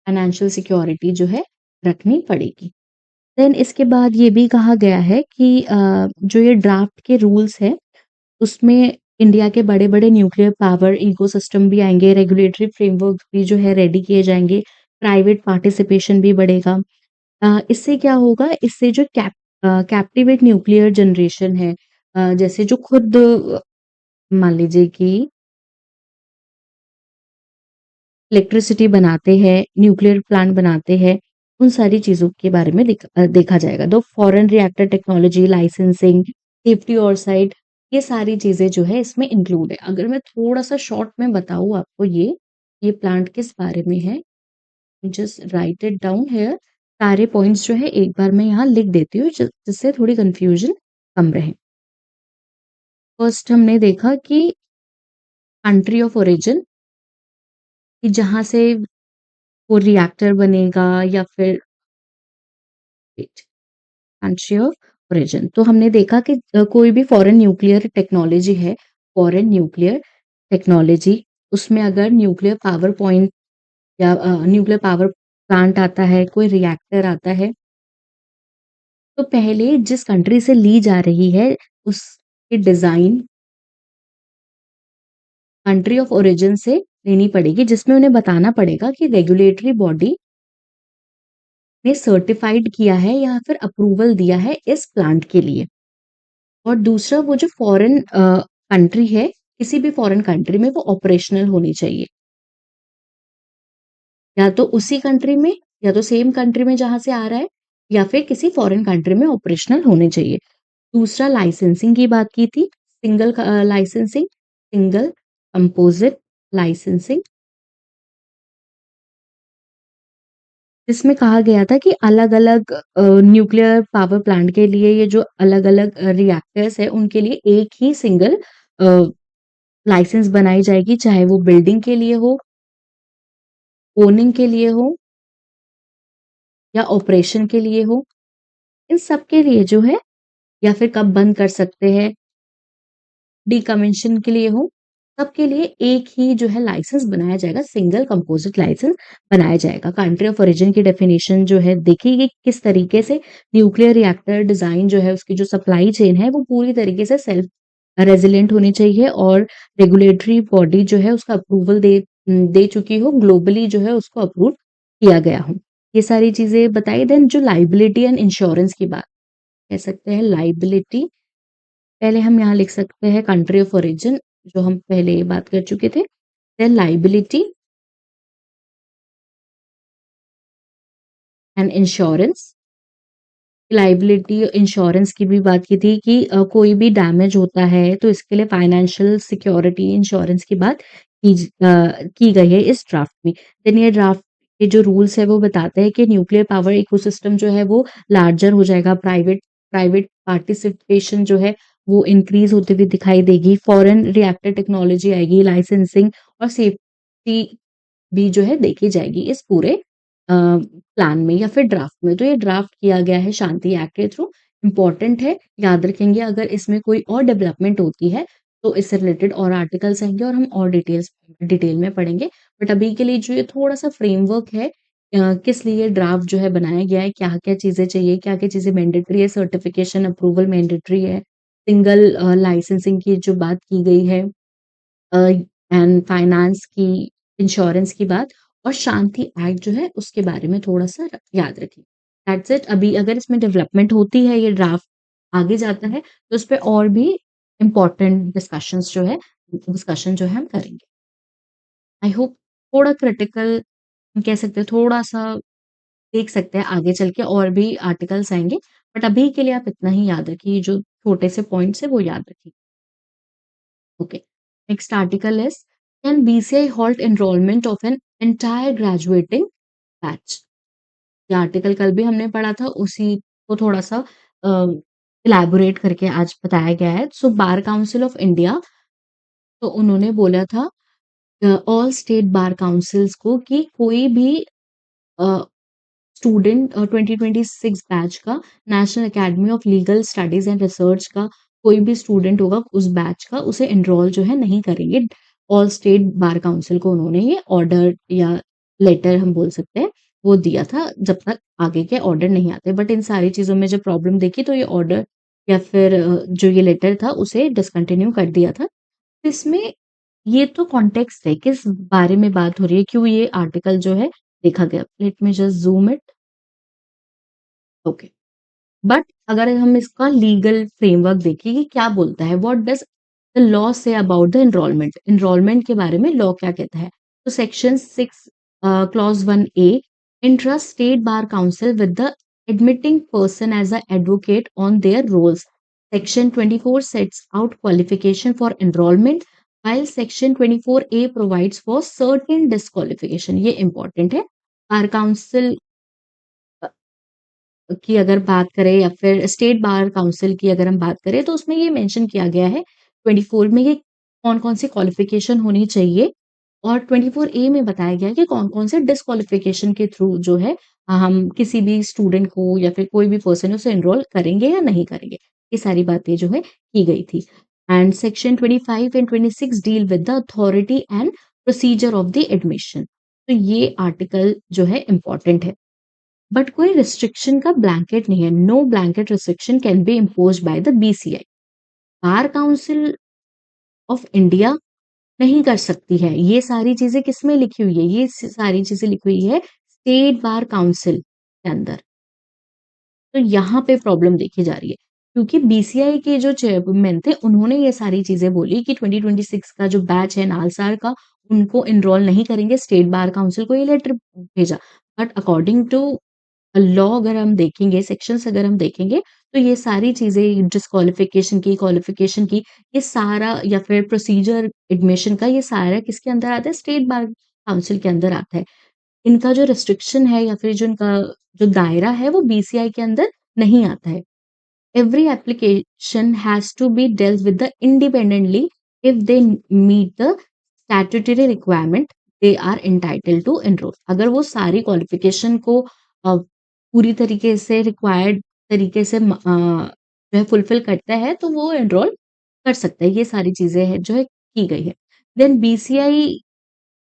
फाइनेंशियल सिक्योरिटी जो है रखनी पड़ेगी। देन इसके बाद ये भी कहा गया है कि जो ये ड्राफ्ट के रूल्स हैं, उसमें इंडिया के बड़े-बड़े न्यूक्लियर पावर इकोसिस्टम भी आएँगे, रेगुलेटरी फ्रेमवर्क भी जो है रेडी किए जाएँगे, प्राइवेट पार्टिसिपेशन भी बढ़ेगा। इससे क्या होगा, इससे जो कैप्टिवेट न्यूक्लियर जनरेशन है, जैसे जो खुद मान लीजिए कि इलेक्ट्रिसिटी बनाते हैं, न्यूक्लियर प्लांट बनाते हैं, उन सारी चीज़ों के बारे में देखा जाएगा। तो foreign reactor technology, licensing, safety oversight, ये सारी चीज़ें जो है इसमें इंक्लूड है। अगर मैं थोड़ा-सा शॉर्ट में बताऊँ आपको, ये प्लांट किस बारे में है, just right it down here. सारे पॉइंट्स जो है एक बार मैं यहाँ लिख देती हूँ, जिससे थोड़ी कन्फ्यूजन कम रहे। फर्स्ट हमने देखा कि कंट्री ऑफ ओरिजिन, कि जहाँ से वो रिएक्टर बनेगा या फिर कंट्री ऑफ ओरिजिन। तो हमने देखा कि कोई भी फॉरेन न्यूक्लियर टेक्नोलॉजी, उसमें अगर न्यूक्लियर पावर पॉइंट या न्यूक्लियर पावर प्लांट आता है, कोई रिएक्टर आता है, तो पहले जिस कंट्री से ली जा रही है, उसकी डिज़ाइन कंट्री ऑफ ओरिजिन से लेनी पड़ेगी, जिसमें उन्हें बताना पड़ेगा कि रेगुलेटरी बॉडी ने सर्टिफाइड किया है या फिर अप्रूवल दिया है इस प्लांट के लिए। और दूसरा, वो जो फॉरेन कंट्री है, किसी भी फॉरेन कंट्री में वो ऑपरेशनल होनी चाहिए। या तो उसी कंट्री में, या तो सेम कंट्री में जहाँ से आ रहा है, या फिर किसी फॉरेन कंट्री में ऑपरेशनल होने चाहिए। दूसरा, लाइसेंसिंग की बात की थी, सिंगल कंपोजिट लाइसेंसिंग, जिसमें कहा गया था कि अलग-अलग न्यूक्लियर पावर प्लांट के लिए ये जो अलग-अलग रिएक्टर्स हैं, उनके लिए एक ही सिंगल अ, लाइसेंस बनाई जाएगी, चाहे वो बिल्डिंग के लिए हो, ओनिंग के लिए हो या ऑपरेशन के लिए हो। इन सब के लिए जो है, या फिर कब बंद कर सकते हैं, डिकमीशन के लिए हो, सबके लिए एक ही जो है लाइसेंस बनाया जाएगा, सिंगल कंपोजिट लाइसेंस बनाया जाएगा। कंट्री ऑफ ओरिजिन की डेफिनेशन जो है देखिए कि किस तरीके से न्यूक्लियर रिएक्टर डिज़ाइन जो है, उसकी जो सप्लाई चेन है, वो पूरी तरीके से सेल्फ रेज़िलिएंट होनी चाहिए, और रेगुलेटरी बॉडी जो है उसका अप्रूवल दे चुकी हो, ग्लोबली जो है उसको अप्रूव किया गया हो। ये सारी चीज़ें बताई। देन जो लायबिलिटी एंड इंश्योरेंस की बात कह सकते हैं, लायबिलिटी पहले हम यहाँ लिख सकते हैं कंट्री ऑफ ओरिजिन, जो हम पहले बात कर चुके थे। Then liability and insurance. Liability insurance की भी बात की थी कि कोई भी डैमेज होता है, तो इसके लिए फाइनेंशियल सिक्योरिटी इंश्योरेंस की बात की गई है इस ड्राफ्ट में। देन ये ड्राफ्ट के जो रूल्स है वो बताते हैं कि न्यूक्लियर पावर इकोसिस्टम जो है वो लार्जर हो जाएगा, प्राइवेट प्राइवेट पार्टिसिपेशन जो है वो इंक्रीज होते हुए दिखाई देगी। फॉरेन रिएक्टर टेक्नोलॉजी आएगी, लाइसेंसिंग और सेफ्टी भी जो है देखी जाएगी इस पूरे प्लान में या फिर ड्राफ्ट में। तो ये ड्राफ्ट किया गया है शांति एक्ट के थ्रू, इम्पोर्टेंट है, याद रखेंगे। अगर इसमें कोई और डेवलपमेंट होती है तो इससे रिलेटेड और आर्टिकल्स आएंगे और हम और डिटेल में पढ़ेंगे। बट अभी के लिए जो ये थोड़ा सा फ्रेमवर्क है, किस लिए ड्राफ्ट जो है बनाया गया है, क्या क्या चीजें चाहिए, क्या क्या चीजें मैंडेटरी है, सर्टिफिकेशन अप्रूवल मैंडेटरी है, सिंगल लाइसेंसिंग की जो बात की गई है, एंड फाइनेंस की, इंश्योरेंस की बात, और शांति एक्ट जो है उसके बारे में थोड़ा सा याद रखिए। That's it. अभी अगर इसमें डेवलपमेंट होती है, ये ड्राफ्ट आगे जाता है, तो उस पे और भी इम्पोर्टेंट डिस्कशन जो है हम करेंगे। आई होप थोड़ा क्रिटिकल कह सकते हैं, थोड़ा सा देख सकते हैं आगे चल के और भी आर्टिकल्स आएंगे। बट अभी के लिए आप इतना ही याद रखिए, जो छोटे से पॉइंट्स है वो याद रखिए। Okay. Next article is, can BCI halt enrollment of an entire graduating batch? ये आर्टिकल कल भी हमने पढ़ा था, उसी को थोड़ा सा इलैबोरेट करके आज बताया गया है। सो बार काउंसिल ऑफ इंडिया, तो उन्होंने बोला था ऑल स्टेट बार काउंसिल्स को कि कोई भी स्टूडेंट 2026 बैच का, national academy of legal studies and research का कोई भी स्टूडेंट होगा उस बैच का, उसे एनरोल जो है नहीं करेंगे। ऑल स्टेट बार काउंसिल को उन्होंने ये ऑर्डर या लेटर हम बोल सकते हैं वो दिया था, जब तक आगे के ऑर्डर नहीं आते। बट इन सारी चीजों में जब प्रॉब्लम देखी तो ये ऑर्डर या फिर जो ये लेटर था उसे डिसकंटिन्यू कर दिया था। इसमें ये तो कॉन्टेक्स्ट है, किस बारे में बात हो रही है, क्यों ये आर्टिकल जो है देखा गया। Let me just zoom it. Okay. But अगर हम इसका लीगल फ्रेमवर्क देखें कि क्या बोलता है, what does the law say about the enrolment, enrolment के बारे में लॉ क्या कहता है। तो section 6 clause 1A, entrust state bar council with the admitting person as a advocate on their rolls. Section 24 sets out qualification for enrolment, while section 24A provides for certain disqualification। ये important है। Bar council की अगर बात करें या फिर state bar council की अगर हम बात करें, तो उसमें ये मेंशन किया गया है 24 में, ये कौन-कौन सी क्वालिफिकेशन होनी चाहिए, और 24A में बताया गया है कि कौन-कौन से डिस्क्वालिफिकेशन के थ्रू जो है हम किसी भी स्टूडेंट को या फिर कोई भी पर्सन है उसे एनरोल करेंगे या नहीं करेंगे। ये सारी बातें जो है की गई थी। And section 25 and 26 deal with the authority and procedure of the admission. तो ये आर्टिकल जो है इम्पोर्टेंट है। बट कोई रिस्ट्रिक्शन का ब्लैंकेट नहीं है। No blanket restriction can be imposed by the BCI. Bar council of India नहीं कर सकती है। ये सारी चीजें किसमें लिखी हुई है, ये सारी चीजें लिखी हुई है स्टेट बार काउंसिल के अंदर। तो यहाँ पे प्रॉब्लम देखी जा रही है, क्योंकि बीसीआई के जो चेयरमैन थे उन्होंने ये सारी चीजें बोली कि 2026 का जो बैच है नालसार का, उनको इनरोल नहीं करेंगे। स्टेट बार काउंसिल को ये लेटर भेजा। बट अकॉर्डिंग टू लॉ अगर हम देखेंगे, सेक्शंस अगर हम देखेंगे, तो ये सारी चीज़ें डिस्क्वालिफिकेशन की, क्वालिफिकेशन की, ये सारा या फिर प्रोसीजर एडमिशन का, ये सारा किसके अंदर आता है? स्टेट बार काउंसिल के अंदर आता है। इनका जो रिस्ट्रिक्शन है या फिर जो इनका जो दायरा है वो बीसीआई के अंदर नहीं आता है। Every application has to be dealt with the independently if they meet the statutory requirement they are entitled to enroll। अगर वो सारी क्वालिफिकेशन को पूरी तरीके से रिक्वायर्ड तरीके से जो है फुलफिल करता है तो वो एनरोल कर सकता है। ये सारी चीजें हैं जो है की गई है। देन बीसीआई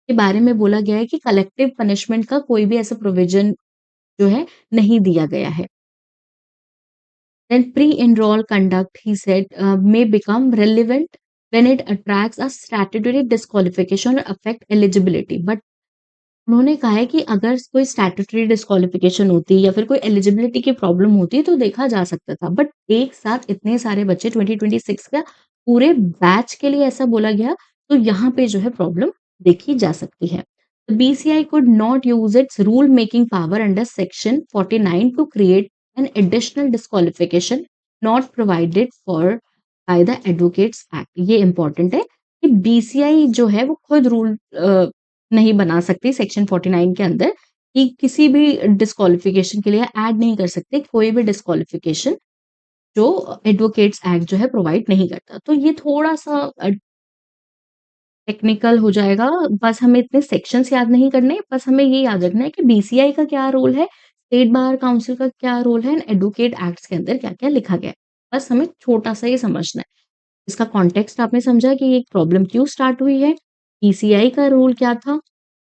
के बारे में बोला गया है कि कलेक्टिव पनिशमेंट का कोई भी ऐसा प्रोविजन जो है नहीं दिया गया है। Then pre-enroll conduct, he said, may become relevant when it attracts a statutory disqualification or affect eligibility. But उन्होंने कहा है कि अगर कोई स्टैट्यूटरी डिस्क्वालिफिकेशन होती या फिर कोई एलिजिबिलिटी की प्रॉब्लम होती तो देखा जा सकता था। बट एक साथ इतने सारे बच्चे 2026 का पूरे बैच के लिए ऐसा बोला गया, तो यहाँ पे जो है प्रॉब्लम देखी जा सकती है। BCI could not use its rule making power under section 49 to create an additional disqualification not provided for by the Advocates Act. ये इंपॉर्टेंट है कि बीसीआई जो है वो खुद रूल नहीं बना सकती सेक्शन 49 के अंदर, कि किसी भी डिस्क्वालिफिकेशन के लिए ऐड नहीं कर सकते कोई भी डिस्क्वालिफिकेशन जो एडवोकेट्स एक्ट जो है प्रोवाइड नहीं करता। तो ये थोड़ा-सा टेक्निकल हो जाएगा, बस हमें इतने सेक्शंस याद नहीं करने, बस हमें ये याद रखना है कि बीसीआई का क्या रोल है, स्टेट बार काउंसिल का क्या रोल है एंड एडवोकेट एक्ट्स के अंदर क्या-क्या लिखा गया है। बस हमें छोटा-सा ये समझना है। इसका कॉन्टेक्स्ट आपने समझा कि ये प्रॉब्लम क्यों स्टार्ट हुई है, बीसीआई का रोल क्या था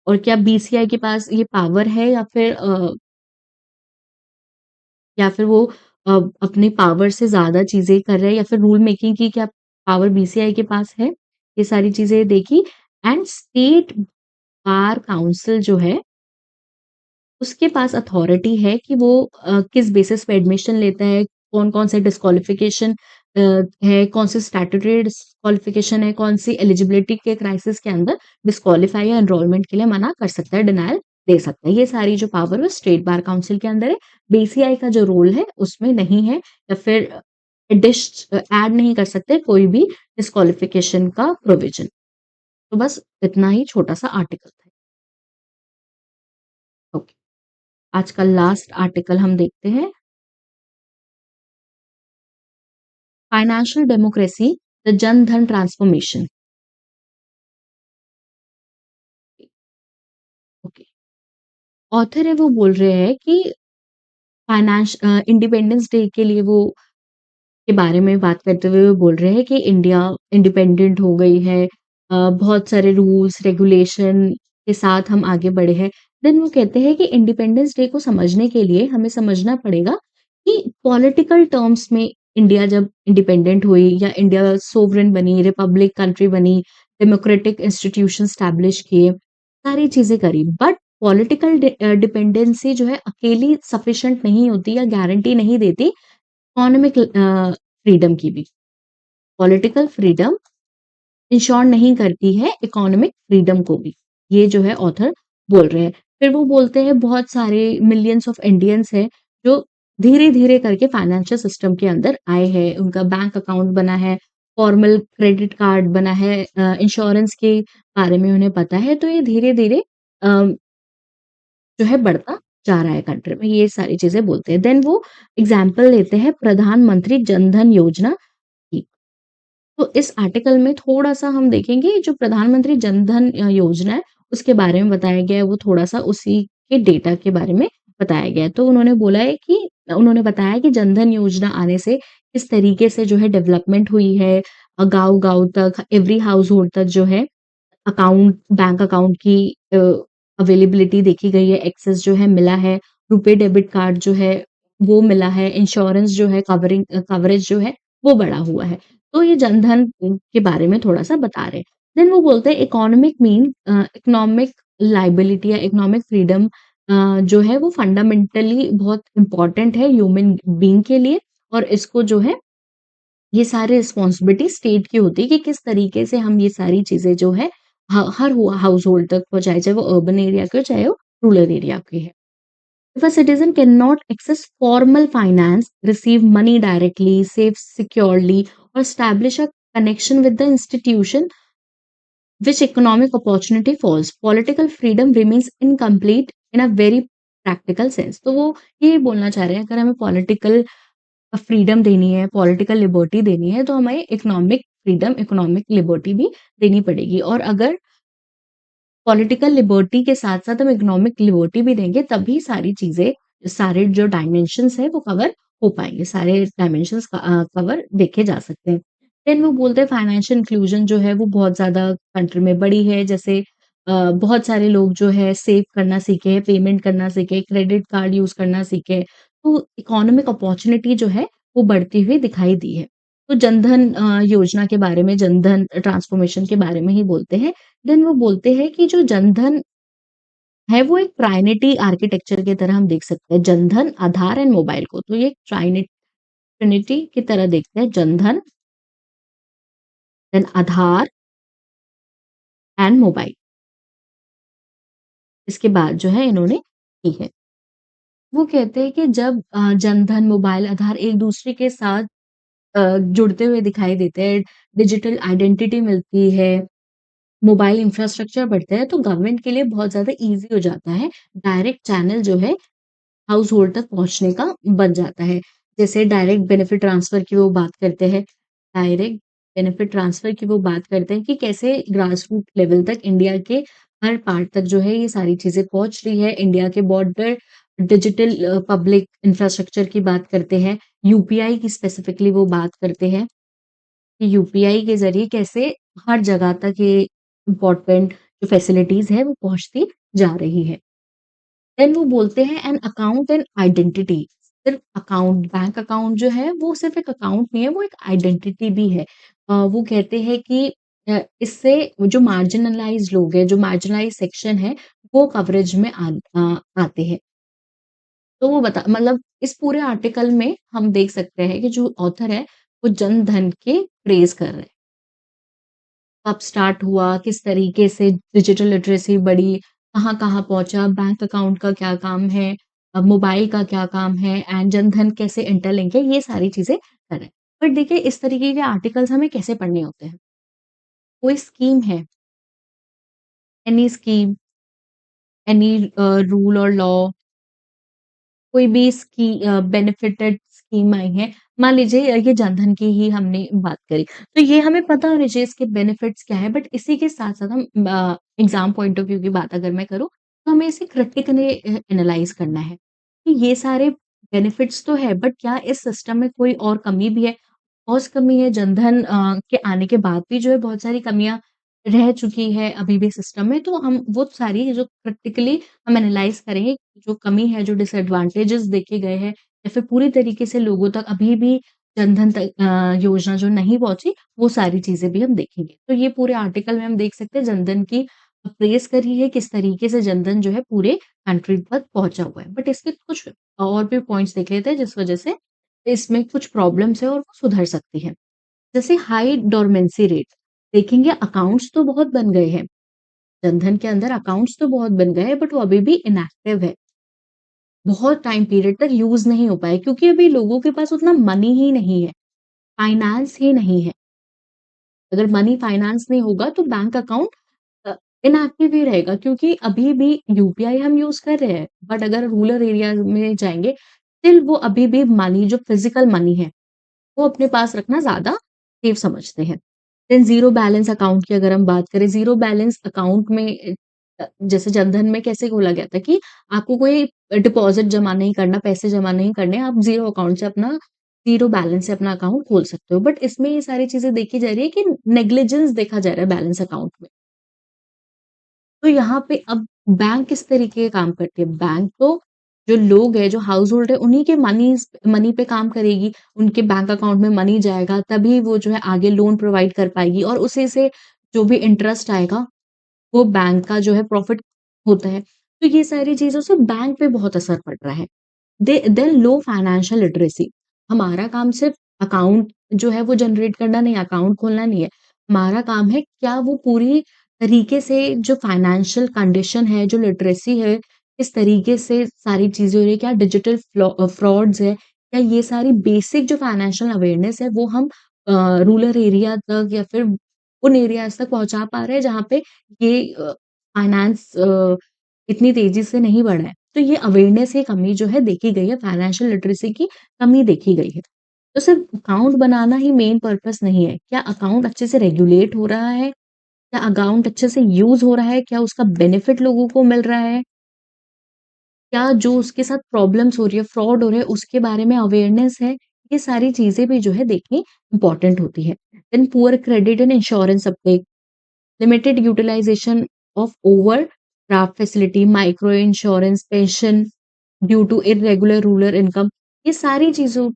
और क्या बीसीआई के पास ये पावर है या फिर वो अ, अपने पावर से ज़्यादा चीज़ें कर रहे हैं या फिर रूल मेकिंग की क्या पावर बीसीआई के पास है? ये सारी चीज़ें देखी एंड स्टेट बार काउंसिल जो है, उसके पास अथॉरिटी है कि वो किस बेसिस पे एडमिशन लेता है, कौन-कौन से डिस्क्वालिफिकेशन अ, है, कौन से स्टैट्यूटरी डिस्क्वालिफिकेशन है, कौन सी एलिजिबिलिटी के क्राइसिस के अंदर डिस्क्वालीफाई या एनरोलमेंट के लिए मना कर सकता है, डिनायल दे सकता है। ये सारी जो पावर है स्टेट बार काउंसिल के अंदर है। बीसीआई का जो रोल है उसमें नहीं है या फिर ऐड नहीं कर सकते कोई भी डिस्क्वालिफिकेशन का प्रोविजन। तो बस इतना ही छोटा-सा आर्टिकल था। ओके। आज का लास्ट आर्टिकल हम देखते हैं, financial democracy the Jan Dhan transformation. Okay. Author है वो बोल रहे हैं कि इंडिपेंडेंस डे के लिए वो के बारे में बात करते हुए वो बोल रहे हैं कि इंडिया इंडिपेंडेंट हो गई है, बहुत सारे रूल्स रेगुलेशन के साथ हम आगे बढ़े हैं। देन वो कहते हैं कि इंडिपेंडेंस डे को समझने के लिए हमें समझना पड़ेगा कि पॉलिटिकल टर्म्स में इंडिया जब इंडिपेंडेंट हुई या इंडिया सोवरेन बनी, रिपब्लिक कंट्री बनी, डेमोक्रेटिक इंस्टीट्यूशन स्टैब्लिश किए, सारी चीजें करी, बट पॉलिटिकल डिपेंडेंसी जो है अकेली सफिशिएंट नहीं होती या गारंटी नहीं देती इकोनॉमिक फ्रीडम की भी। पॉलिटिकल फ्रीडम इंश्योर नहीं करती है इकोनॉमिक फ्रीडम को भी। ये जो है ऑथर बोल रहे हैं। फिर वो बोलते हैं बहुत सारे मिलियंस ऑफ इंडियंस हैं जो धीरे-धीरे करके फाइनेंशियल सिस्टम के अंदर आए हैं। उनका बैंक अकाउंट बना है, फॉर्मल क्रेडिट कार्ड बना है, इंश्योरेंस के बारे में उन्हें पता है। तो ये धीरे-धीरे अ, जो है बढ़ता जा रहा है कंट्री में। ये सारी चीज़ें बोलते हैं। देन वो एग्ज़ाम्पल लेते हैं प्रधानमंत्री जन धन योजना की। तो इस आर्टिकल में थोड़ा-सा हम देखेंगे जो प्रधानमंत्री जन धन योजना है, उसके बारे में बताया गया है, वो थोड़ा-सा उसी के डेटा के बारे में बताया गया है। तो उन्होंने बोला है कि उन्होंने बताया कि जन धन योजना आने से किस तरीके से जो है डेवलपमेंट हुई है, गाँव-गाँव तक, एवरी हाउसहोल्ड तक जो है बैंक अकाउंट की अवेलेबिलिटी देखी गई है, एक्सेस जो है मिला है, रुपे डेबिट कार्ड जो है वो मिला है, इंश्योरेंस जो है कवरेज जो है वो बढ़ा हुआ है। तो ये जनधन के बारे में थोड़ा-सा बता रहे हैं। देन वो बोलते हैं इकोनॉमिक लायबिलिटी या इकोनॉमिक फ्रीडम जो है वो फंडामेंटली बहुत इम्पोर्टेंट है ह्यूमन बीइंग के लिए और इसको जो है ये सारी रिस्पॉन्सिबिलिटी स्टेट की होती है कि किस तरीके से हम ये सारी चीज़ें जो है हर हाउस होल्ड तक पहुँचाएँ, चाहे वो अर्बन एरिया की हो, चाहे वो रूरल एरिया की है। If a citizen cannot access formal finance, receive money directly, save securely, or establish a connection with the institution which economic opportunity falls, political freedom remains incomplete in a very practical sense. तो वो ये बोलना चाह रहे हैं अगर हमें political freedom देनी है, पॉलिटिकल लिबर्टी देनी है, तो हमें इकोनॉमिक फ्रीडम, इकोनॉमिक लिबर्टी भी देनी पड़ेगी और अगर पॉलिटिकल लिबर्टी के साथ-साथ हम इकोनॉमिक लिबर्टी भी देंगे, तभी सारी चीज़ें, सारे जो डायमेंशंस हैं, वो कवर हो पाएँगे। सारे डायमेंशंस कवर देखे जा सकते हैं। देन वो बोलते हैं फाइनेंशियल इंक्लूजन जो है, वो बहुत ज़्यादा कंट्री में बढ़ी है। जैसे बहुत सारे लोग जो है सेव करना सीखे हैं, पेमेंट करना सीखे, क्रेडिट कार्ड यूज़ करना सीखे। तो इकोनॉमिक अपॉर्च्युनिटी जो है, वो बढ़ती हुई दिखाई दी है। तो जनधन योजना के बारे में, जनधन ट्रांसफॉर्मेशन के बारे में ही बोलते हैं। देन वो बोलते हैं कि जो जनधन है वो एक ट्राइनिटी आर्किटेक्चर की तरह हम देख सकते हैं। जनधन, आधार एंड मोबाइल को। तो ये एक ट्रिनिटी की तरह देखते हैं Jan Dhan, then Aadhaar and mobile. इसके बाद जो है इन्होंने की है। वो कहते हैं कि जब जनधन, मोबाइल, आधार एक दूसरे के साथ जुड़ते हुए दिखाई देते हैं, डिजिटल आइडेंटिटी मिलती है, मोबाइल इंफ्रास्ट्रक्चर बढ़ता है, तो गवर्नमेंट के लिए बहुत ज़्यादा ईज़ी हो जाता है। डायरेक्ट चैनल जो है हाउस होल्ड तक पहुँचने का बन जाता है। जैसे डायरेक्ट बेनिफिट ट्रांसफर की वो बात करते हैं, डायरेक्ट बेनिफिट ट्रांसफर की वो बात करते हैं कि कैसे ग्रास रूट लेवल तक इंडिया के हर पार्ट तक जो है ये सारी चीजें पहुंच रही है। इंडिया के बॉर्डर डिजिटल पब्लिक इंफ्रास्ट्रक्चर की बात करते हैं, यूपीआई की स्पेसिफिकली वो बात करते हैं कि यूपीआई के जरिए कैसे हर जगह तक ये इम्पोर्टेंट जो फैसिलिटीज है वो पहुंचती जा रही है। देन वो बोलते हैं एन अकाउंट एंड आइडेंटिटी। सिर्फ अकाउंट, बैंक अकाउंट जो है वो सिर्फ एक अकाउंट नहीं है, वो एक आइडेंटिटी भी है। वो कहते हैं कि इससे जो मार्जिनलाइज लोग हैं, जो मार्जिनलाइज सेक्शन है, वो कवरेज में आते हैं। तो वो बता मतलब इस पूरे आर्टिकल में हम देख सकते हैं कि जो ऑथर है वो जन धन के प्रेज कर रहे हैं। कब स्टार्ट हुआ, किस तरीके से डिजिटल लिटरेसी बढ़ी, कहाँ-कहाँ पहुँचा, बैंक अकाउंट का क्या काम है, मोबाइल का क्या काम है एंड जनधन कैसे इंटरलिंक है, ये सारी चीज़ें कर रहे हैं। बट देखिए इस तरीके के आर्टिकल्स हमें कैसे पढ़ने होते हैं? कोई स्कीम है, एनी स्कीम, एनी रूल और लॉ, कोई भी बेनिफिटेड स्कीम आई है, मान लीजिए ये जनधन की ही हमने बात करी, तो ये हमें पता होना चाहिए इसके बेनिफिट्स क्या है, बट इसी के साथ-साथ हम एग्ज़ाम पॉइंट ऑफ व्यू की बात अगर मैं करूँ, तो हमें इसे क्रिटिकली एनालाइज़ करना है, कि ये सारे बेनिफिट्स तो है, बट क्या इस सिस्टम में कोई और कमी भी है? बहुत कमी है, जनधन के आने के बाद भी जो है बहुत सारी कमियाँ रह चुकी है अभी भी सिस्टम में, तो हम वो सारी जो प्रैक्टिकली हम एनालाइज़ करेंगे, जो कमी है, जो डिसएडवांटेजेस देखे गए हैं या फिर पूरी तरीके से लोगों तक अभी भी जनधन तक योजना जो नहीं पहुँची, वो सारी चीज़ें भी हम देखेंगे। तो ये पूरे आर्टिकल में हम देख सकते हैं जनधन की प्रेज़ करी है, किस तरीके से जनधन जो है पूरे कंट्री तक पहुँचा हुआ है। बट इसके कुछ और भी पॉइंट्स देख लेते हैं जिस वजह से इसमें कुछ प्रॉब्लम्स है और वो सुधर सकती है। जैसे हाई डोरमेंसी रेट, देखेंगे अकाउंट्स तो बहुत बन गए हैं, जनधन के अंदर अकाउंट्स तो बहुत बन गए हैं बट वो अभी भी इनएक्टिव है। बहुत टाइम पीरियड तक यूज़ नहीं हो पाए क्योंकि अभी लोगों के पास उतना मनी ही नहीं है, फाइनेंस ही नहीं है। अगर मनी फाइनेंस नहीं होगा तो बैंक अकाउंट अ, इनएक्टिव ही रहेगा क्योंकि अभी भी यूपीआई हम यूज़ कर रहे हैं, बट अगर रूरल एरिया में जाएँगे, स्टिल वो अभी भी मनी जो फिज़िकल मनी है वो अपने पास रखना ज़्यादा सेफ समझते हैं। देन ज़ीरो बैलेंस अकाउंट की अगर हम बात करें, ज़ीरो बैलेंस अकाउंट में जैसे जनधन में कैसे खोला गया था कि आपको कोई डिपॉज़िट जमा नहीं करना, पैसे जमा नहीं करने, आप ज़ीरो अकाउंट से अपना ज़ीरो बैलेंस से अपना अकाउंट खोल सकते हो। बट इसमें ये सारी चीज़ें देखी जा रही है कि नेग्लिजेंस देखा जा रहा है बैलेंस अकाउंट में। तो यहाँ पे अब बैंक किस तरीके के काम करती है? बैंक तो जो लोग हैं, जो हाउस होल्ड है, उन्हीं के मनी पे काम करेगी। उनके बैंक अकाउंट में मनी जाएगा, तभी वो जो है आगे लोन प्रोवाइड कर पाएगी और उसी से जो भी इंटरेस्ट आएगा, वो बैंक का जो है प्रॉफिट होता है। तो ये सारी चीज़ों से बैंक पे बहुत असर पड़ रहा है। देन लो फाइनेंशियल लिटरेसी, हमारा काम सिर्फ अकाउंट जो है वो जनरेट करना नहीं है, अकाउंट खोलना नहीं है। हमारा काम है क्या वो पूरी तरीके से जो फाइनेंशियल कंडीशन है, जो लिटरेसी है, किस तरीके से सारी चीज़ें हो रही है, क्या डिजिटल फ्रॉड्स है, क्या ये सारी बेसिक जो फाइनेंशियल अवेयरनेस है वो हम रूरल एरिया तक या फिर उन एरियाज़ तक पहुँचा पा रहे हैं जहाँ पे ये फाइनेंस इतनी तेज़ी से नहीं बढ़ा है। तो ये अवेयरनेस की कमी जो है देखी गई है, फाइनेंशियल लिटरेसी की कमी देखी गई है। तो सिर्फ अकाउंट बनाना ही मेन पर्पस नहीं है। क्या अकाउंट अच्छे से रेगुलेट हो रहा है? क्या अकाउंट अच्छे से यूज़ हो रहा है? क्या उसका बेनिफिट लोगों को मिल रहा है? क्या जो उसके साथ प्रॉब्लम्स हो रही है, फ्रॉड हो रहा है, उसके बारे में अवेयरनेस है? ये सारी चीज़ें भी जो है देखनी इम्पोर्टेंट होती है। Then poor credit and insurance uptake, limited utilisation of overdraft facility, micro insurance, pension due to irregular rural income, ये सारी चीज़ों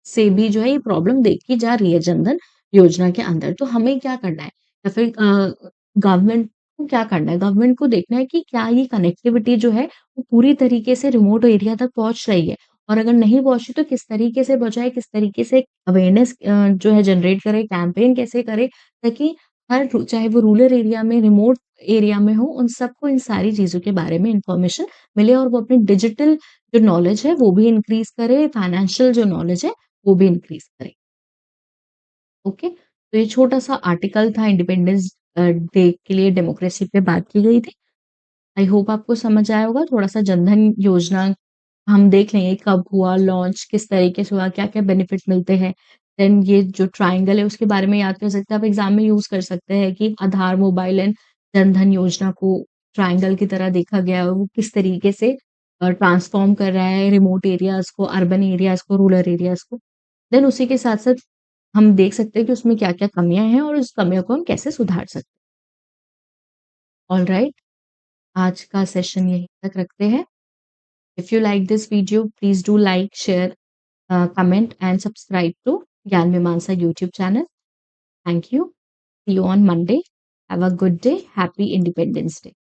से भी जो है ये प्रॉब्लम देखी जा रही है जनधन योजना के अंदर। तो हमें क्या करना है या फिर गवर्नमेंट को क्या करना है? गवर्नमेंट को देखना है कि क्या ये कनेक्टिविटी जो है वो पूरी तरीके से रिमोट एरिया तक पहुँच रही है और अगर नहीं पहुँची तो किस तरीके से पहुँचाए, किस तरीके से अवेयरनेस जो है जनरेट करे, कैंपेन कैसे करे ताकि चाहे वो रूरल एरिया में, रिमोट एरिया में हो, उन सबको इन सारी चीज़ों के बारे में इन्फॉर्मेशन मिले और वो अपनी डिजिटल जो नॉलेज है वो भी इंक्रीज़ करे, फाइनेंशियल जो नॉलेज है वो भी इंक्रीज़ करे। ओके? तो ये छोटा-सा आर्टिकल था इंडिपेंडेंस डे के लिए डेमोक्रेसी पे बात की गई थी। आई होप आपको समझ आया होगा, थोड़ा-सा जनधन योजना हम देख लेंगे कब हुआ लॉन्च, किस तरीके से हुआ, क्या-क्या बेनिफिट मिलते हैं। देन ये जो ट्रायंगल है उसके बारे में याद कर सकते हैं। आप एग्ज़ाम में यूज़ कर सकते हैं कि आधार, मोबाइल एंड जन-धन योजना को ट्रायंगल की तरह देखा गया है और वो किस तरीके से ट्रांसफ़ॉर्म कर रहा है रिमोट एरियाज़ को, अर्बन एरियाज़ को, रूरल एरियाज़ को। देन उसी के साथ-साथ हम देख सकते हैं कि उसमें क्या-क्या कमियाँ हैं और उस कमियों को हम कैसे सुधार सकते हैं। ऑलराइट, आज का सेशन यहीं तक रखते हैं। If you like this video, please do like, share, comment and subscribe to Gyan Mimamsa YouTube channel. Thank you. See you on Monday. Have a good day. Happy Independence Day.